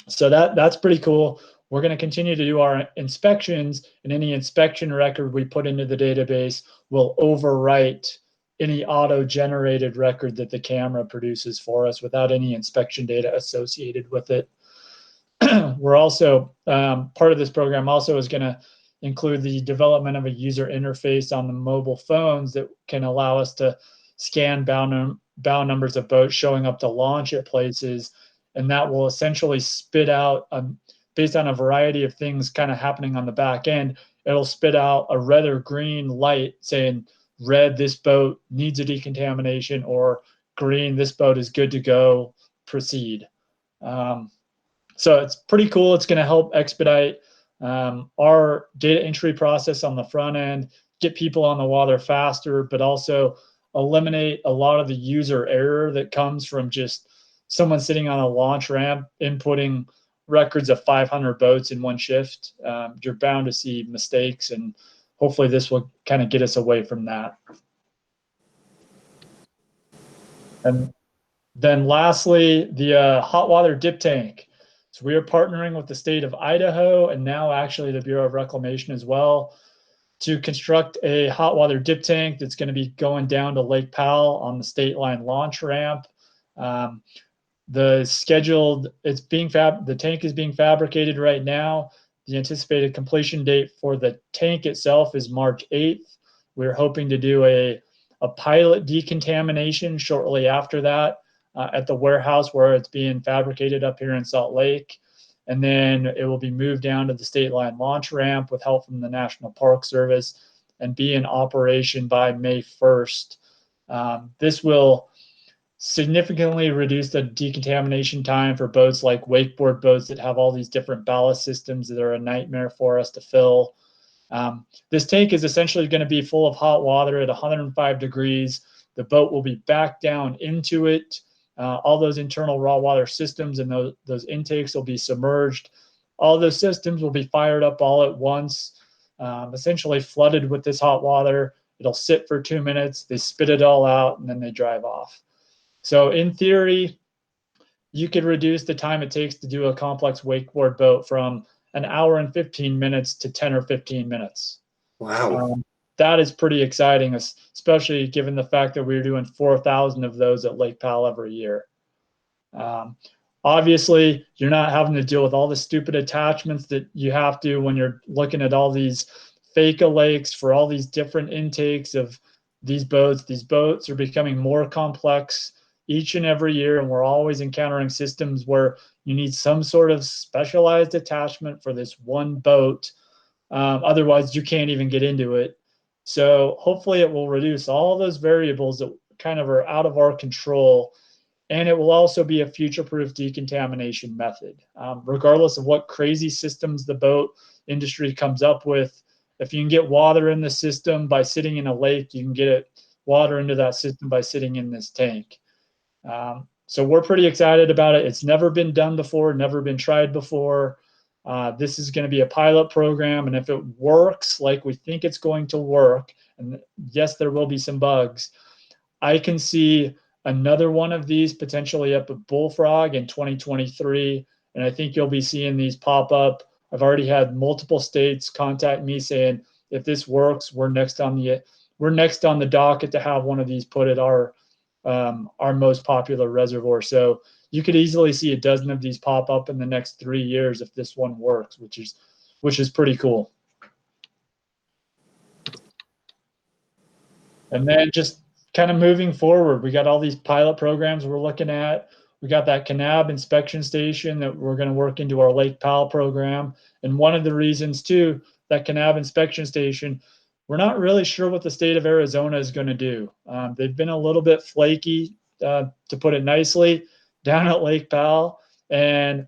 So that's pretty cool. We're going to continue to do our inspections, and any inspection record we put into the database will overwrite any auto-generated record that the camera produces for us without any inspection data associated with it. We're also, part of this program also is going to include the development of a user interface on the mobile phones that can allow us to scan bow numbers of boats showing up to launch at places. And that will essentially spit out, based on a variety of things kind of happening on the back end, it'll spit out a red or green light saying, red, this boat needs a decontamination, or green, this boat is good to go. proceed. So it's pretty cool. It's going to help expedite our data entry process on the front end, get people on the water faster, but also eliminate a lot of the user error that comes from just someone sitting on a launch ramp inputting records of 500 boats in one shift. You're bound to see mistakes, and hopefully this will kind of get us away from that. And then lastly, the hot water dip tank. So we are partnering with the state of Idaho and now actually the Bureau of Reclamation as well to construct a hot water dip tank that's going to be going down to Lake Powell on the state line launch ramp. The tank is being fabricated right now. The anticipated completion date for the tank itself is March 8th. We're hoping to do a pilot decontamination shortly after that at the warehouse where it's being fabricated up here in Salt Lake. And then it will be moved down to the state line launch ramp with help from the National Park Service and be in operation by May 1st. This will significantly reduce the decontamination time for boats like wakeboard boats that have all these different ballast systems that are a nightmare for us to fill. This tank is essentially going to be full of hot water at 105 degrees. The boat will be back down into it. All those internal raw water systems and those intakes will be submerged. All those systems will be fired up all at once, essentially flooded with this hot water. It'll sit for 2 minutes. They spit it all out, and then they drive off. So in theory, you could reduce the time it takes to do a complex wakeboard boat from an hour and 15 minutes to 10 or 15 minutes. Wow. That is pretty exciting, especially given the fact that we're doing 4,000 of those at Lake Powell every year. Obviously, you're not having to deal with all the stupid attachments that you have to when you're looking at all these fake lakes for all these different intakes of these boats. These boats are becoming more complex each and every year, and we're always encountering systems where you need some sort of specialized attachment for this one boat. Otherwise, you can't even get into it. So hopefully it will reduce all those variables that kind of are out of our control. And it will also be a future-proof decontamination method. Regardless of what crazy systems the boat industry comes up with, if you can get water in the system by sitting in a lake, you can get water into that system by sitting in this tank. So we're pretty excited about it. It's never been done before, never been tried before. This is going to be a pilot program, and if it works like we think it's going to work, and yes, there will be some bugs, I can see another one of these potentially up at Bullfrog in 2023, and I think you'll be seeing these pop up. I've already had multiple states contact me saying, if this works, we're next on the docket to have one of these put at our most popular reservoir. So you could easily see a dozen of these pop up in the next 3 years if this one works, which is pretty cool. And then just kind of moving forward, we got all these pilot programs we're looking at. We got that Kanab inspection station that we're going to work into our Lake Powell program. And one of the reasons too, that Kanab inspection station, we're not really sure what the state of Arizona is going to do. They've been a little bit flaky, to put it nicely, down at Lake Powell, and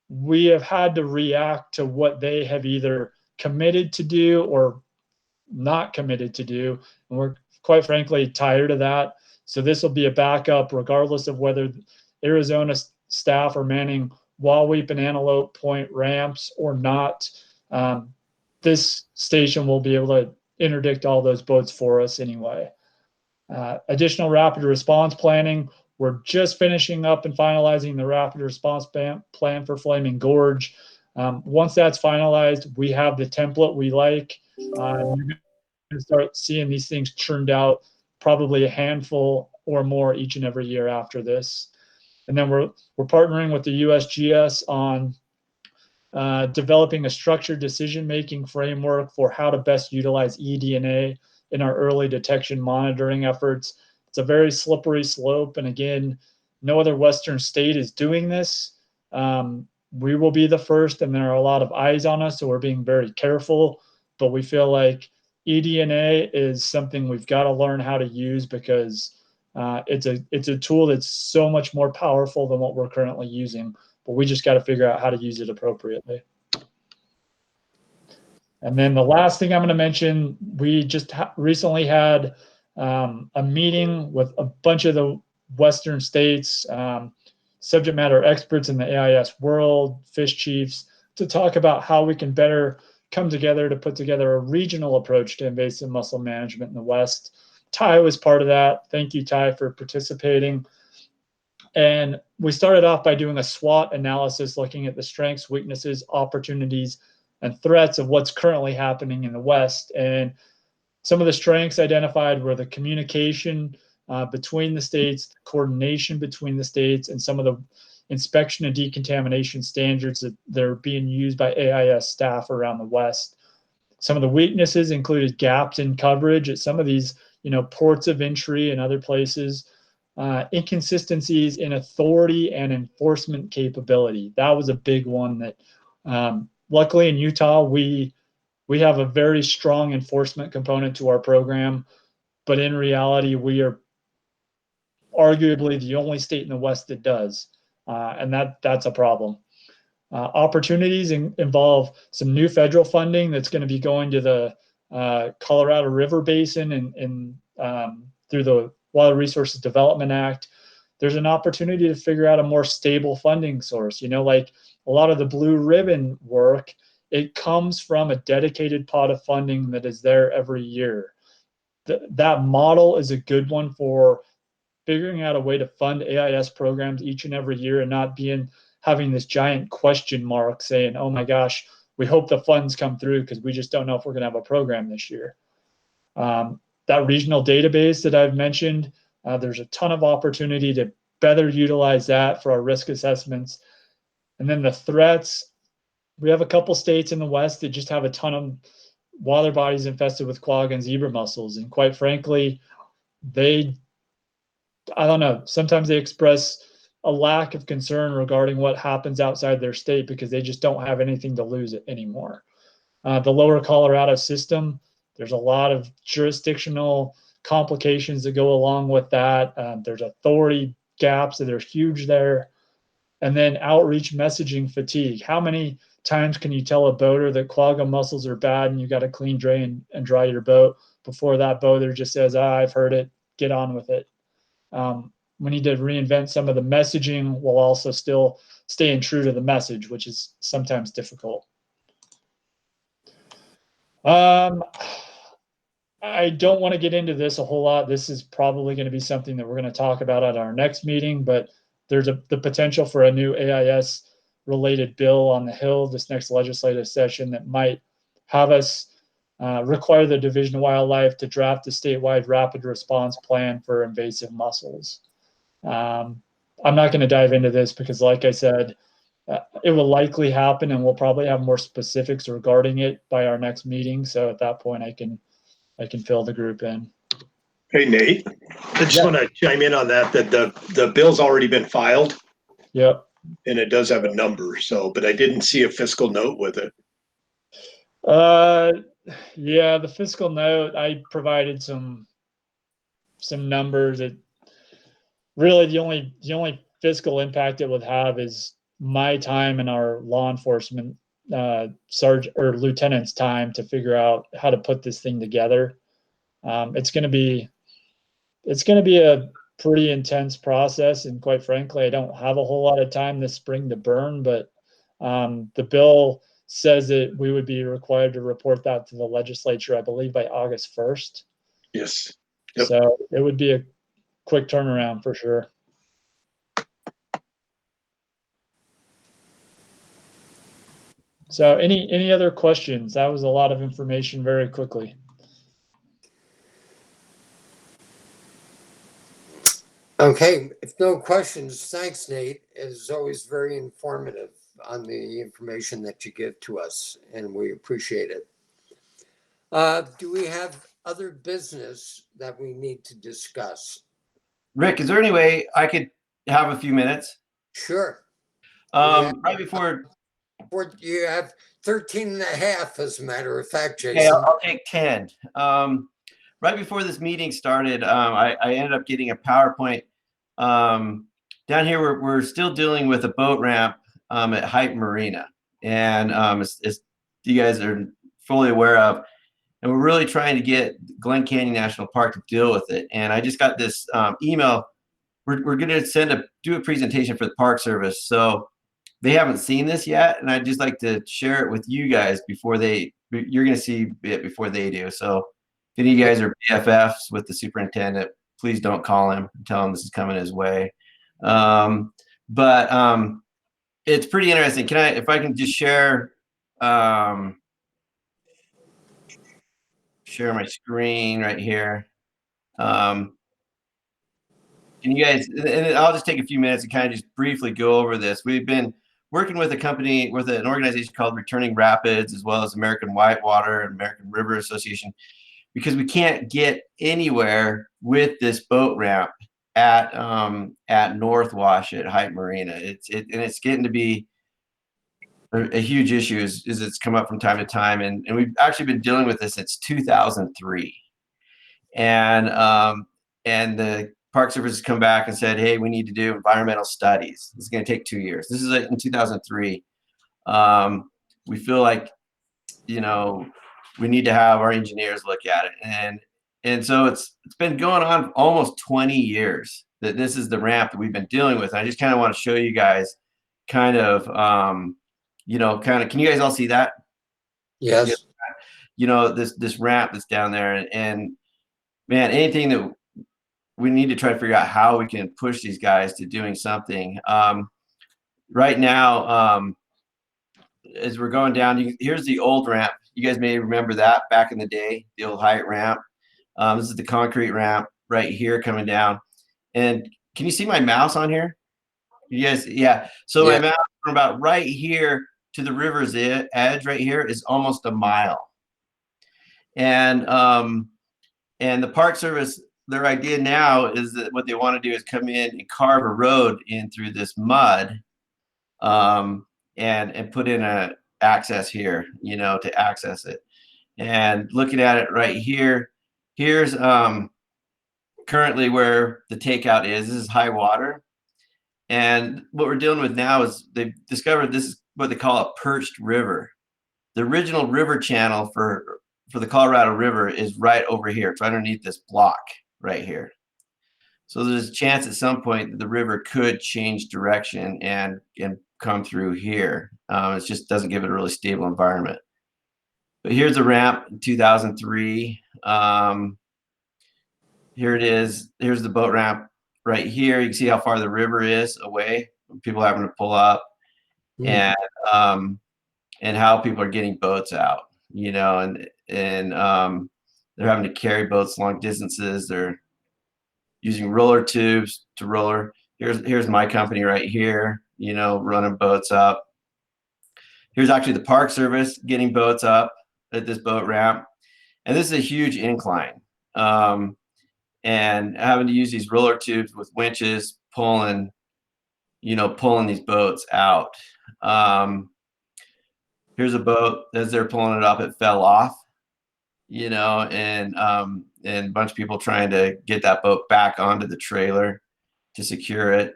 we have had to react to what they have either committed to do or not committed to do. And we're quite frankly tired of that. So this will be a backup regardless of whether Arizona staff are manning Wahweap and Antelope Point ramps or not. This station will be able to interdict all those boats for us anyway. Additional rapid response planning. We're just finishing up and finalizing the rapid response plan for Flaming Gorge. Once that's finalized, we have the template we like. You're going to start seeing these things churned out, probably a handful or more each and every year after this. And then we're partnering with the USGS on developing a structured decision-making framework for how to best utilize eDNA in our early detection monitoring efforts. It's a very slippery slope. And again, no other Western state is doing this. We will be the first, and there are a lot of eyes on us, so we're being very careful. But we feel like eDNA is something we've got to learn how to use because It's a tool that's so much more powerful than what we're currently using, but we just got to figure out how to use it appropriately. And then the last thing I'm going to mention, we just recently had a meeting with a bunch of the Western states, subject matter experts in the AIS world, fish chiefs, to talk about how we can better come together to put together a regional approach to invasive mussel management in the West. Ty was part of that. Thank you, Ty, for participating. And we started off by doing a SWOT analysis, looking at the strengths, weaknesses, opportunities, and threats of what's currently happening in the West. And some of the strengths identified were the communication between the states, the coordination between the states, and some of the inspection and decontamination standards that are being used by AIS staff around the West. Some of the weaknesses included gaps in coverage at some of these, ports of entry and other places, inconsistencies in authority and enforcement capability. That was a big one that, luckily in Utah, we have a very strong enforcement component to our program, but in reality, we are arguably the only state in the West that does, and that's a problem. Opportunities involve some new federal funding that's going to be going to the Colorado River Basin and through the Water Resources Development Act. There's an opportunity to figure out a more stable funding source. Like a lot of the Blue Ribbon work, it comes from a dedicated pot of funding that is there every year. That model is a good one for figuring out a way to fund AIS programs each and every year and not having this giant question mark saying, oh my gosh, we hope the funds come through because we just don't know if we're going to have a program this year. That regional database that I've mentioned, there's a ton of opportunity to better utilize that for our risk assessments. And then the threats, we have a couple states in the West that just have a ton of water bodies infested with quagga and zebra mussels. And quite frankly, I don't know, sometimes they express a lack of concern regarding what happens outside their state because they just don't have anything to lose anymore. The lower Colorado system, there's a lot of jurisdictional complications that go along with that. There's authority gaps that are huge there. And then outreach messaging fatigue. How many times can you tell a boater that quagga mussels are bad and you got to clean, drain, and dry your boat before that boater just says, I've heard it, get on with it. We need to reinvent some of the messaging while also still staying true to the message, which is sometimes difficult. I don't want to get into this a whole lot. This is probably going to be something that we're going to talk about at our next meeting, but there's the potential for a new AIS related bill on the Hill this next legislative session that might have us require the Division of Wildlife to draft a statewide rapid response plan for invasive mussels. I'm not going to dive into this because, like I said, it will likely happen and we'll probably have more specifics regarding it by our next meeting. So at that point, I can fill the group in. Hey, Nate, I just want to chime in on that the bill's already been filed. Yep. And it does have a number, but I didn't see a fiscal note with it. Yeah, the fiscal note, I provided some numbers that really the only fiscal impact it would have is my time and our law enforcement sergeant or lieutenant's time to figure out how to put this thing together. It's going to be a pretty intense process, and quite frankly, I don't have a whole lot of time this spring to burn, but the bill says that we would be required to report that to the legislature, I believe, by August 1st. Yes. Yep. So it would be a quick turnaround for sure. So any other questions? That was a lot of information very quickly. Okay, if no questions, thanks, Nate. As always, very informative on the information that you give to us, and we appreciate it. Do we have other business that we need to discuss? Rick, is there any way I could have a few minutes? Sure. Right before. You have 13 and a half, as a matter of fact, Jason. Okay, I'll take 10. right before this meeting started, I ended up getting a PowerPoint. Down here, we're still dealing with a boat ramp at Hype Marina, and as you guys are fully aware of, and we're really trying to get Glen Canyon National Park to deal with it. And I just got this email. We're going to do a presentation for the Park Service, so they haven't seen this yet, and I'd just like to share it with you guys before you're going to see it before they do. So if any of you guys are BFFs with the superintendent, please don't call him and tell him this is coming his way. But it's pretty interesting. If I can just share my screen right here. Can you guys, and I'll just take a few minutes and kind of just briefly go over this. We've been working with an organization called Returning Rapids, as well as American Whitewater and American River Association, because we can't get anywhere with this boat ramp at Northwash at Hype Marina. It's getting to be a huge issue as it's come up from time to time, and we've actually been dealing with this since 2003, and the Park Service has come back and said, hey, we need to do environmental studies. This is going to take 2 years. This is in 2003. We feel like, we need to have our engineers look at it. And so it's been going on almost 20 years that this is the ramp that we've been dealing with. I just kind of want to show you guys can you guys all see that? Yes. This ramp that's down there, and man, anything that we need to try to figure out how we can push these guys to doing something. Right now, as we're going down, here's the old ramp. You guys may remember that back in the day, the old height ramp. This is the concrete ramp right here coming down. And can you see my mouse on here? Yes, yeah. So my mouse from about right here to the river's edge right here is almost a mile. And the Park Service, their idea now is that what they want to do is come in and carve a road in through this mud, and put in a access here, to access it. And looking at it right here, here's currently where the takeout is. This is high water. And what we're dealing with now is they've discovered this is what they call a perched river. The original river channel for the Colorado River is right over here. It's right underneath this block right here. So there's a chance at some point that the river could change direction and come through here. It just doesn't give it a really stable environment. But here's a ramp in 2003. Here it is. Here's the boat ramp right here. You can see how far the river is away. People having to pull up, and how people are getting boats out. And they're having to carry boats long distances. They're using roller tubes to roller. Here's my company right here, running boats up. Here's actually the Park Service getting boats up at this boat ramp. And this is a huge incline. And having to use these roller tubes with winches pulling these boats out. Here's a boat as they're pulling it up, it fell off, and a bunch of people trying to get that boat back onto the trailer to secure it.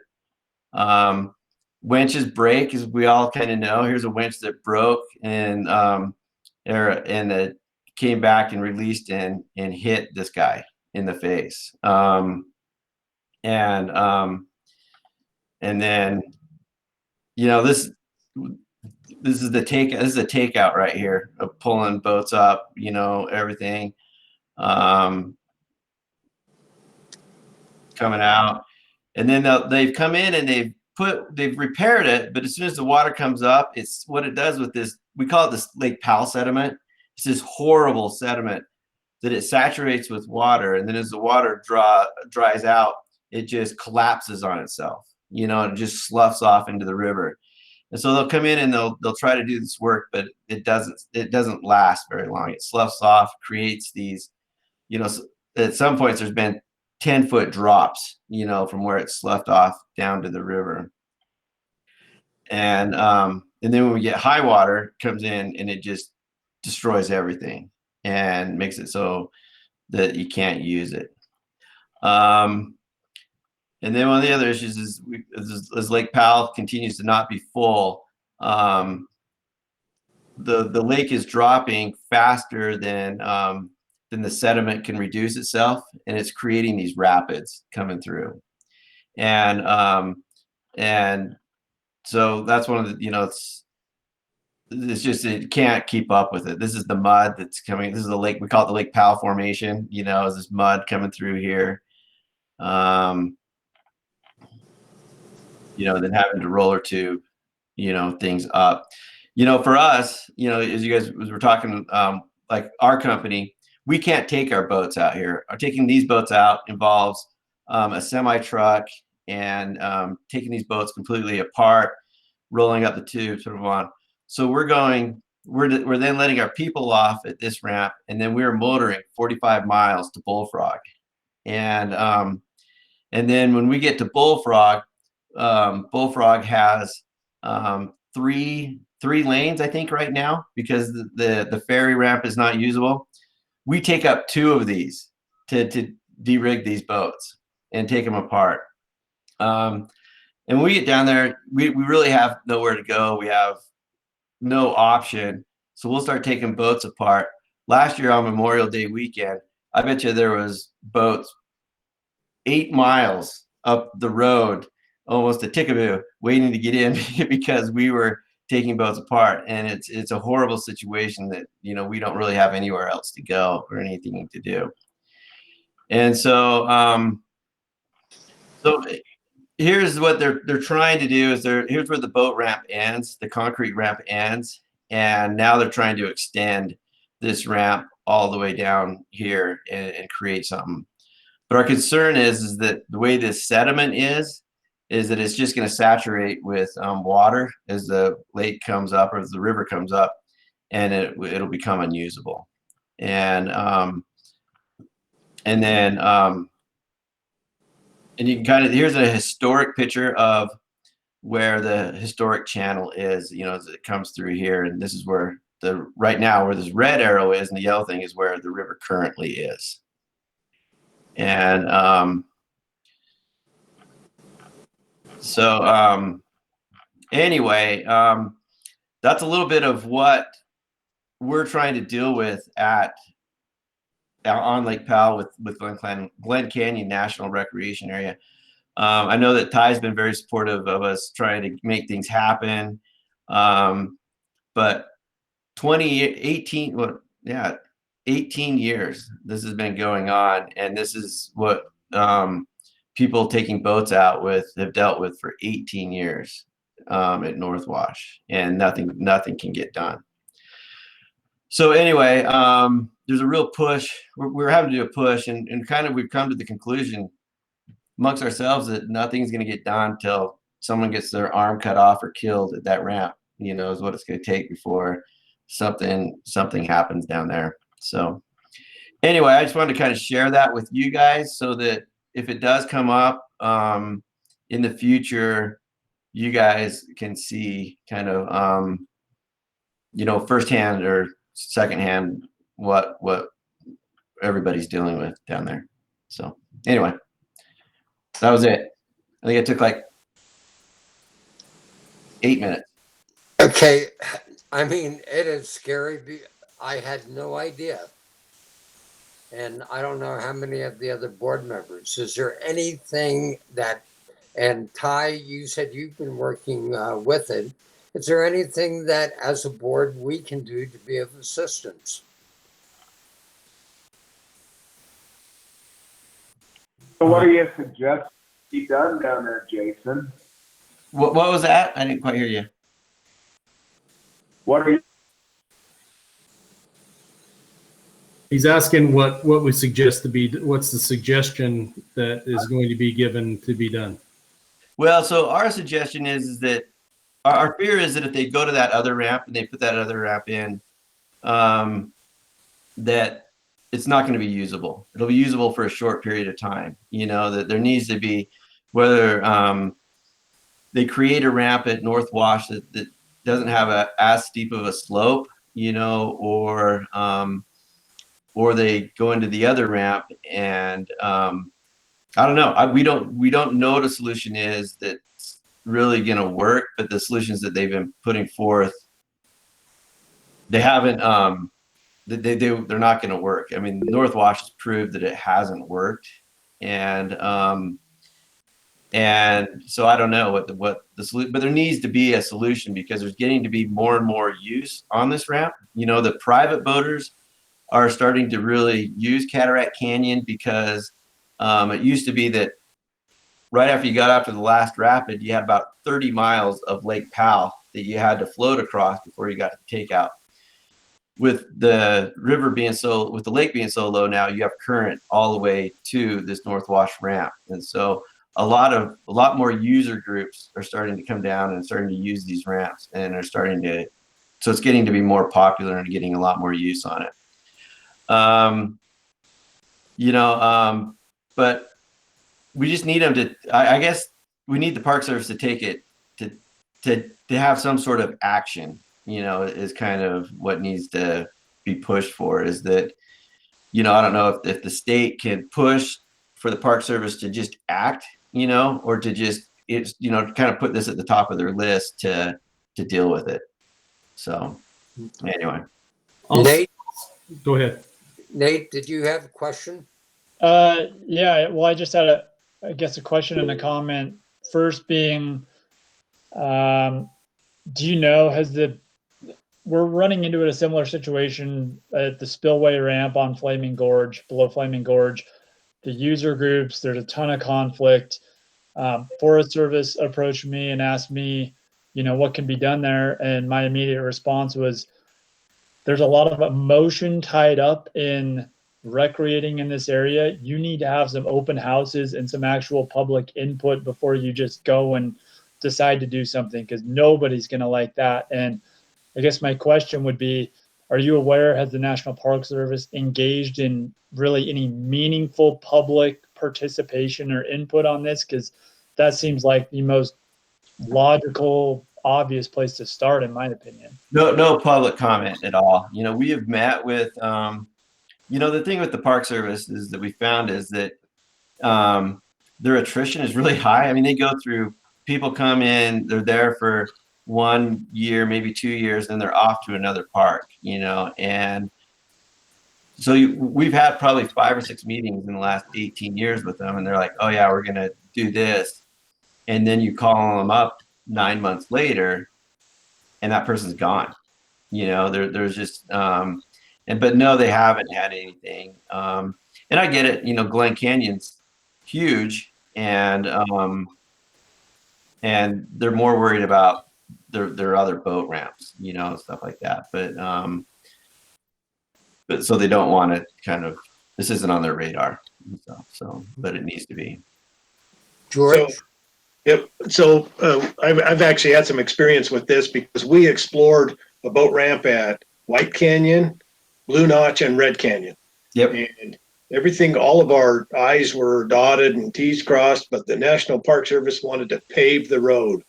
Winches break, as we all kind of know. Here's a winch that broke and it came back and released and hit this guy in the face. And then, this is the takeout right here of pulling boats up, everything coming out. And then they've come in and they've repaired it, but as soon as the water comes up, it's what it does with this, we call it this Lake Powell sediment. It's this horrible sediment that it saturates with water, and then as the water dries out, it just collapses on itself, and it just sloughs off into the river. And so they'll come in and they'll try to do this work, but it doesn't last very long. It sloughs off, creates these, at some points there's been 10-foot drops, from where it's sloughed off down to the river. And then when we get high water, it comes in and it just destroys everything and makes it so that you can't use it. And then one of the other issues is as Lake Powell continues to not be full, the lake is dropping faster than the sediment can reduce itself, and it's creating these rapids coming through. And so that's one of the, it's just, it can't keep up with it. This is the mud that's coming. This is the lake, we call it the Lake Powell Formation, is this mud coming through here. Then having to roller tube, things up. For us, as you guys were talking, like our company, we can't take our boats out here. Taking these boats out involves a semi truck and taking these boats completely apart, rolling up the tubes, sort of on. So we're then letting our people off at this ramp, and then we're motoring 45 miles to Bullfrog. And then when we get to Bullfrog, Bullfrog has three lanes, I think, right now, because the ferry ramp is not usable. We take up 2 of these to de-rig these boats and take them apart. And when we get down there, we really have nowhere to go. We have no option. So we'll start taking boats apart. Last year on Memorial Day weekend, I bet you there was boats 8 miles up the road, almost to Tickaboo, waiting to get in because we were taking boats apart. And it's a horrible situation that, we don't really have anywhere else to go or anything to do. And so, here's what they're trying to do is here's where the boat ramp ends, the concrete ramp ends. And now they're trying to extend this ramp all the way down here and create something. But our concern is that the way this sediment is that it's just going to saturate with water as the lake comes up or as the river comes up, and it'll become unusable. And you can kind of, here's a historic picture of where the historic channel is, as it comes through here. And this is where right now where this red arrow is, and the yellow thing is where the river currently is. And anyway, that's a little bit of what we're trying to deal with on Lake Powell with Glen Canyon National Recreation Area. I know that Ty's been very supportive of us trying to make things happen. But 18 years this has been going on, and this is what people taking boats out have dealt with for 18 years at North Wash, and nothing can get done. So anyway, there's a real push. We're having to do a push, and kind of we've come to the conclusion amongst ourselves that nothing's going to get done until someone gets their arm cut off or killed at that ramp. Is what it's going to take before something happens down there. So anyway, I just wanted to kind of share that with you guys so that if it does come up in the future, you guys can see kind of firsthand or secondhand what everybody's dealing with down there. So anyway, that was it. I think it took like 8 minutes. Okay. I mean, it is scary. I had no idea. And I don't know how many of the other board members. Is there anything and Ty, you said you've been working with it. Is there anything that as a board we can do to be of assistance? So what do you suggest be done down there, Jason? What was that? I didn't quite hear you. What are you? He's asking what we suggest to be, what's the suggestion that is going to be given to be done? Well, so our suggestion is that our fear is that if they go to that other ramp and they put that other ramp in, that it's not going to be usable. It'll be usable for a short period of time. That there needs to be, whether they create a ramp at North Wash that doesn't have as steep of a slope, or or they go into the other ramp. And I don't know. We don't know what a solution is that's really going to work, but the solutions that they've been putting forth, they haven't. They're not going to work. I mean, North Wash has proved that it hasn't worked, and so I don't know what the solution, but there needs to be a solution because there's getting to be more and more use on this ramp. You know, the private boaters are starting to really use Cataract Canyon because it used to be that right after you got after the last rapid, you had about 30 miles of Lake Powell that you had to float across before you got to takeout. With the river being with the lake being so low now, you have current all the way to this North Wash ramp. And so a lot more user groups are starting to come down and starting to use these ramps and are starting to, so it's getting to be more popular and getting a lot more use on it. But we just need them to, I guess we need the Park Service to take it, to have some sort of action, is kind of what needs to be pushed for, is that, I don't know if the state can push for the Park Service to just act, or to just, kind of put this at the top of their list to deal with it. So anyway. Nate, Go ahead. Nate, did you have a question? Yeah, well, I just had a question and a comment. First being, do you know, we're running into a similar situation at the spillway ramp on below Flaming Gorge. The user groups, there's a ton of conflict. Forest Service approached me and asked me, what can be done there? And my immediate response was, there's a lot of emotion tied up in recreating in this area. You need to have some open houses and some actual public input before you just go and decide to do something, because nobody's going to like that. And I guess my question would be, are you aware, has the National Park Service engaged in really any meaningful public participation or input on this? Because that seems like the most logical, obvious place to start, in my opinion. No public comment at all. We have met with, the thing with the Park Service is that we found is that their attrition is really high. I mean, they go through, people come in, they're there for 1 year, maybe 2 years, then they're off to another park, and so we've had probably 5 or 6 meetings in the last 18 years with them, and they're like, oh yeah, we're going to do this. And then you call them up 9 months later and that person's gone. There's just, but no, they haven't had anything. And I get it, Glen Canyon's huge, and they're more worried about their other boat ramps, stuff like that. But so they don't want to kind of, this isn't on their radar. So, but it needs to be. George? Yep. So I've actually had some experience with this because we explored a boat ramp at White Canyon, Blue Notch, and Red Canyon. Yep. And everything, all of our I's were dotted and T's crossed, but the National Park Service wanted to pave the road.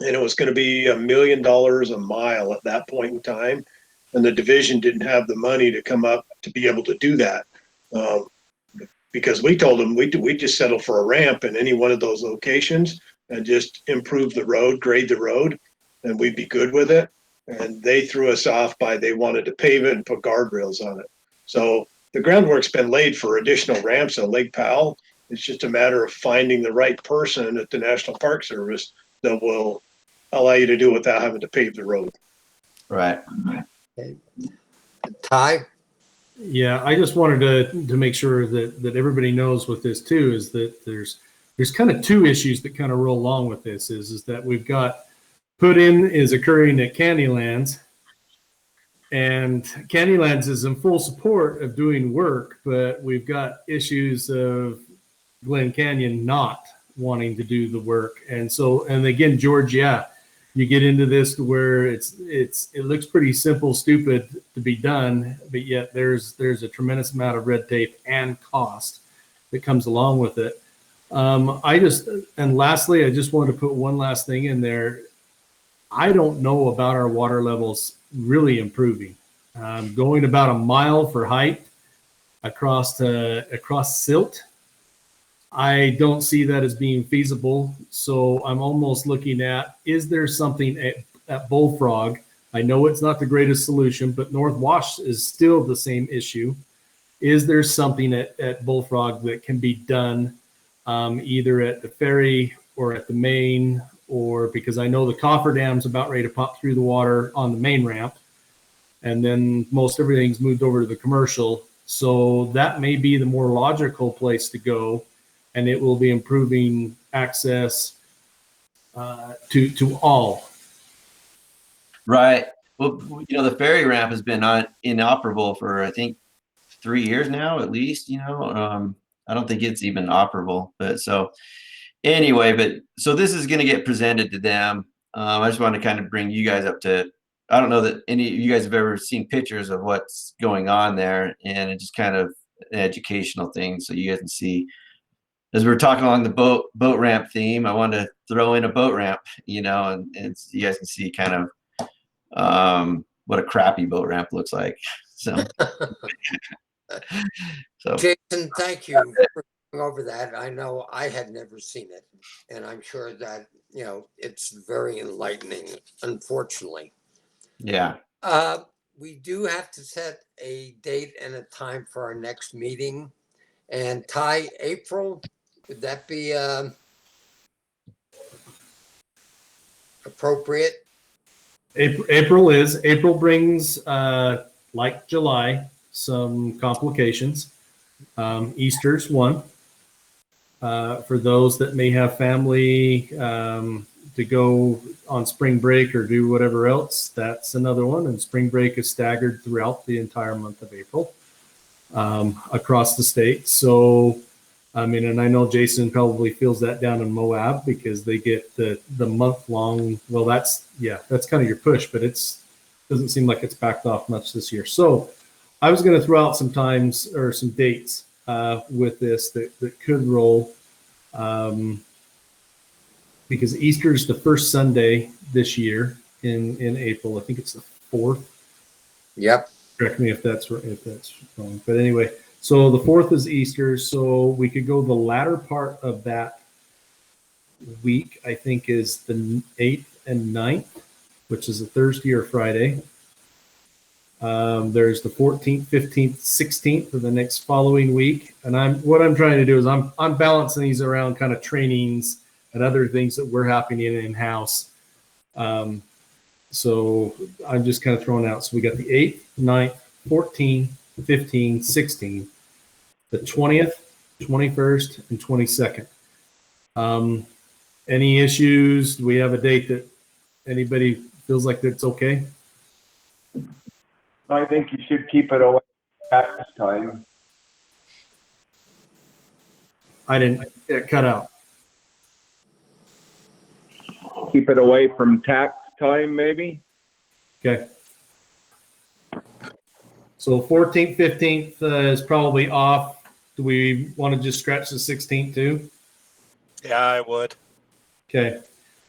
And it was going to be $1 million a mile at that point in time. And the division didn't have the money to come up to be able to do that. Because we told them we just settle for a ramp in any one of those locations and just improve the road, grade the road, and we'd be good with it. And they threw us off by they wanted to pave it and put guardrails on it. So the groundwork's been laid for additional ramps at Lake Powell. It's just a matter of finding the right person at the National Park Service that will allow you to do it without having to pave the road. Right. Okay. Ty? Yeah, I just wanted to make sure that everybody knows with this too, is that there's kind of two issues that kind of roll along with this, is that we've got put in is occurring at Candylands, and Candylands is in full support of doing work, but we've got issues of Glen Canyon not wanting to do the work. And so, and again, George, yeah, you get into this to where it looks pretty simple, stupid to be done, but yet there's a tremendous amount of red tape and cost that comes along with it. And lastly, I just wanted to put one last thing in there. I don't know about our water levels really improving. Going about a mile for height across silt. I don't see that as being feasible. So I'm almost looking at, is there something at Bullfrog? I know it's not the greatest solution, but North Wash is still the same issue. Is there something at Bullfrog that can be done either at the ferry or at the main, or because I know the cofferdam's about ready to pop through the water on the main ramp, and then most everything's moved over to the commercial. So that may be the more logical place to go, and it will be improving access to all. Right. Well, the ferry ramp has been inoperable for, I think, 3 years now, at least, I don't think it's even operable, but so anyway, so this is going to get presented to them. I just want to kind of bring you guys up to, I don't know that any of you guys have ever seen pictures of what's going on there, and it's just kind of an educational thing. So you guys can see, as we're talking along the boat ramp theme, I wanted to throw in a boat ramp, and so you guys can see kind of what a crappy boat ramp looks like. So, Jason, thank you for going over that. I know I had never seen it, and I'm sure that, it's very enlightening, unfortunately. Yeah. We do have to set a date and a time for our next meeting. And Ty, April, would that be appropriate? April brings, like July, some complications. Easter's one. For those that may have family to go on spring break or do whatever else, that's another one. And spring break is staggered throughout the entire month of April across the state. So, and I know Jason probably feels that down in Moab because they get the month long. Well, that's kind of your push, but doesn't seem like it's backed off much this year. So I was going to throw out some times or some dates with this that could roll, because Easter is the first Sunday this year in April. I think it's the 4th. Yep. Correct me if that's wrong. But anyway, so the 4th is Easter. So we could go the latter part of that week, I think, is the 8th and 9th, which is a Thursday or Friday. There's the 14th, 15th, 16th for the next following week. And what I'm trying to do is I'm balancing these around kind of trainings and other things that we're happening in-house. So I'm just kind of throwing out. So we got the 8th, 9th, 14th, 15th, 16th, the 20th, 21st, and 22nd. Any issues? Do we have a date that anybody feels like that's okay? I think you should keep it away at this time. I didn't get cut out. Keep it away from tax time, maybe? Okay. So 14th, 15th is probably off. Do we want to just scratch the 16th too? Yeah, I would. Okay.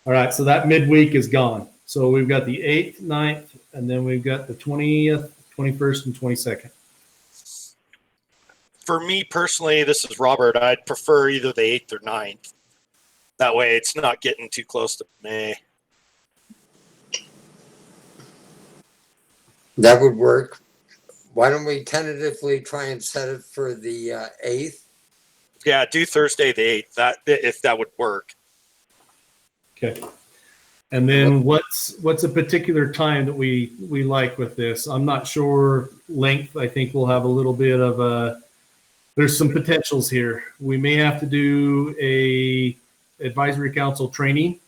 All right. So that midweek is gone. So we've got the 8th, 9th, and then we've got the 20th, 21st, and 22nd. For me personally, this is Robert. I'd prefer either the 8th or 9th. That way it's not getting too close to May. That would work. Why don't we tentatively try and set it for the 8th? Yeah, do Thursday the 8th. If that would work. Okay. And then what's a particular time that we like with this? I'm not sure length. I think we'll have a little bit of there's some potentials here. We may have to do a advisory council training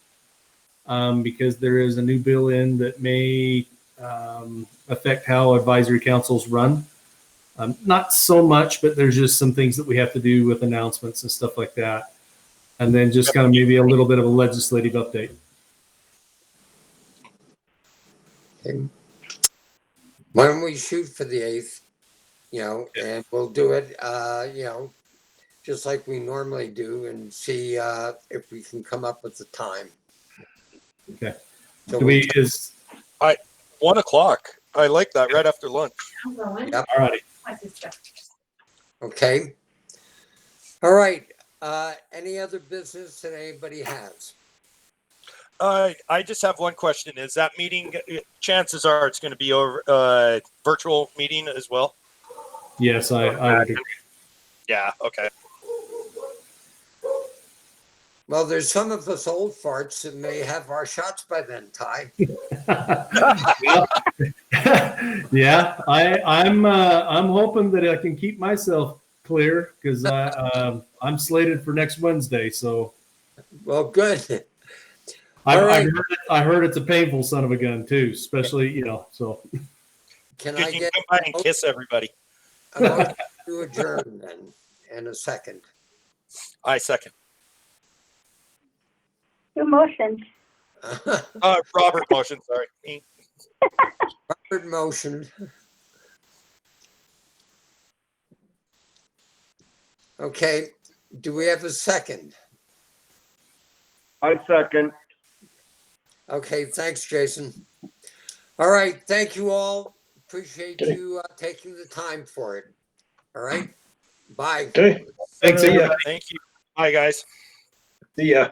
because there is a new bill in that may affect how advisory councils run. Not so much, but there's just some things that we have to do with announcements and stuff like that. And then just kind of maybe a little bit of a legislative update. Okay. Why don't we shoot for the 8th, and we'll do it, just like we normally do, and see if we can come up with the time. Okay. So 1 o'clock. I like that. Right after lunch. Yep. All righty. Okay. All right. Any other business that anybody has? I just have one question. Is that meeting? Chances are it's going to be over virtual meeting as well. Yes, I would agree. Yeah. Okay. Well, there's some of us old farts that may have our shots by then, Ty. Yeah, I'm hoping that I can keep myself clear because I'm slated for next Wednesday. So Well, good. I, All right. I heard it's a painful son of a gun too, especially so. Can Good, I you get can come by and kiss everybody. a motion to adjourn then in a second? I second. Who motioned? Robert motion. Sorry. Robert motion. Okay. Do we have a second? I second. Okay. Thanks, Jason. All right. Thank you all. Appreciate Okay. you taking the time for it. All right. Bye. Okay, Thanks, See ya. everybody. Thank you. Bye, guys. see ya.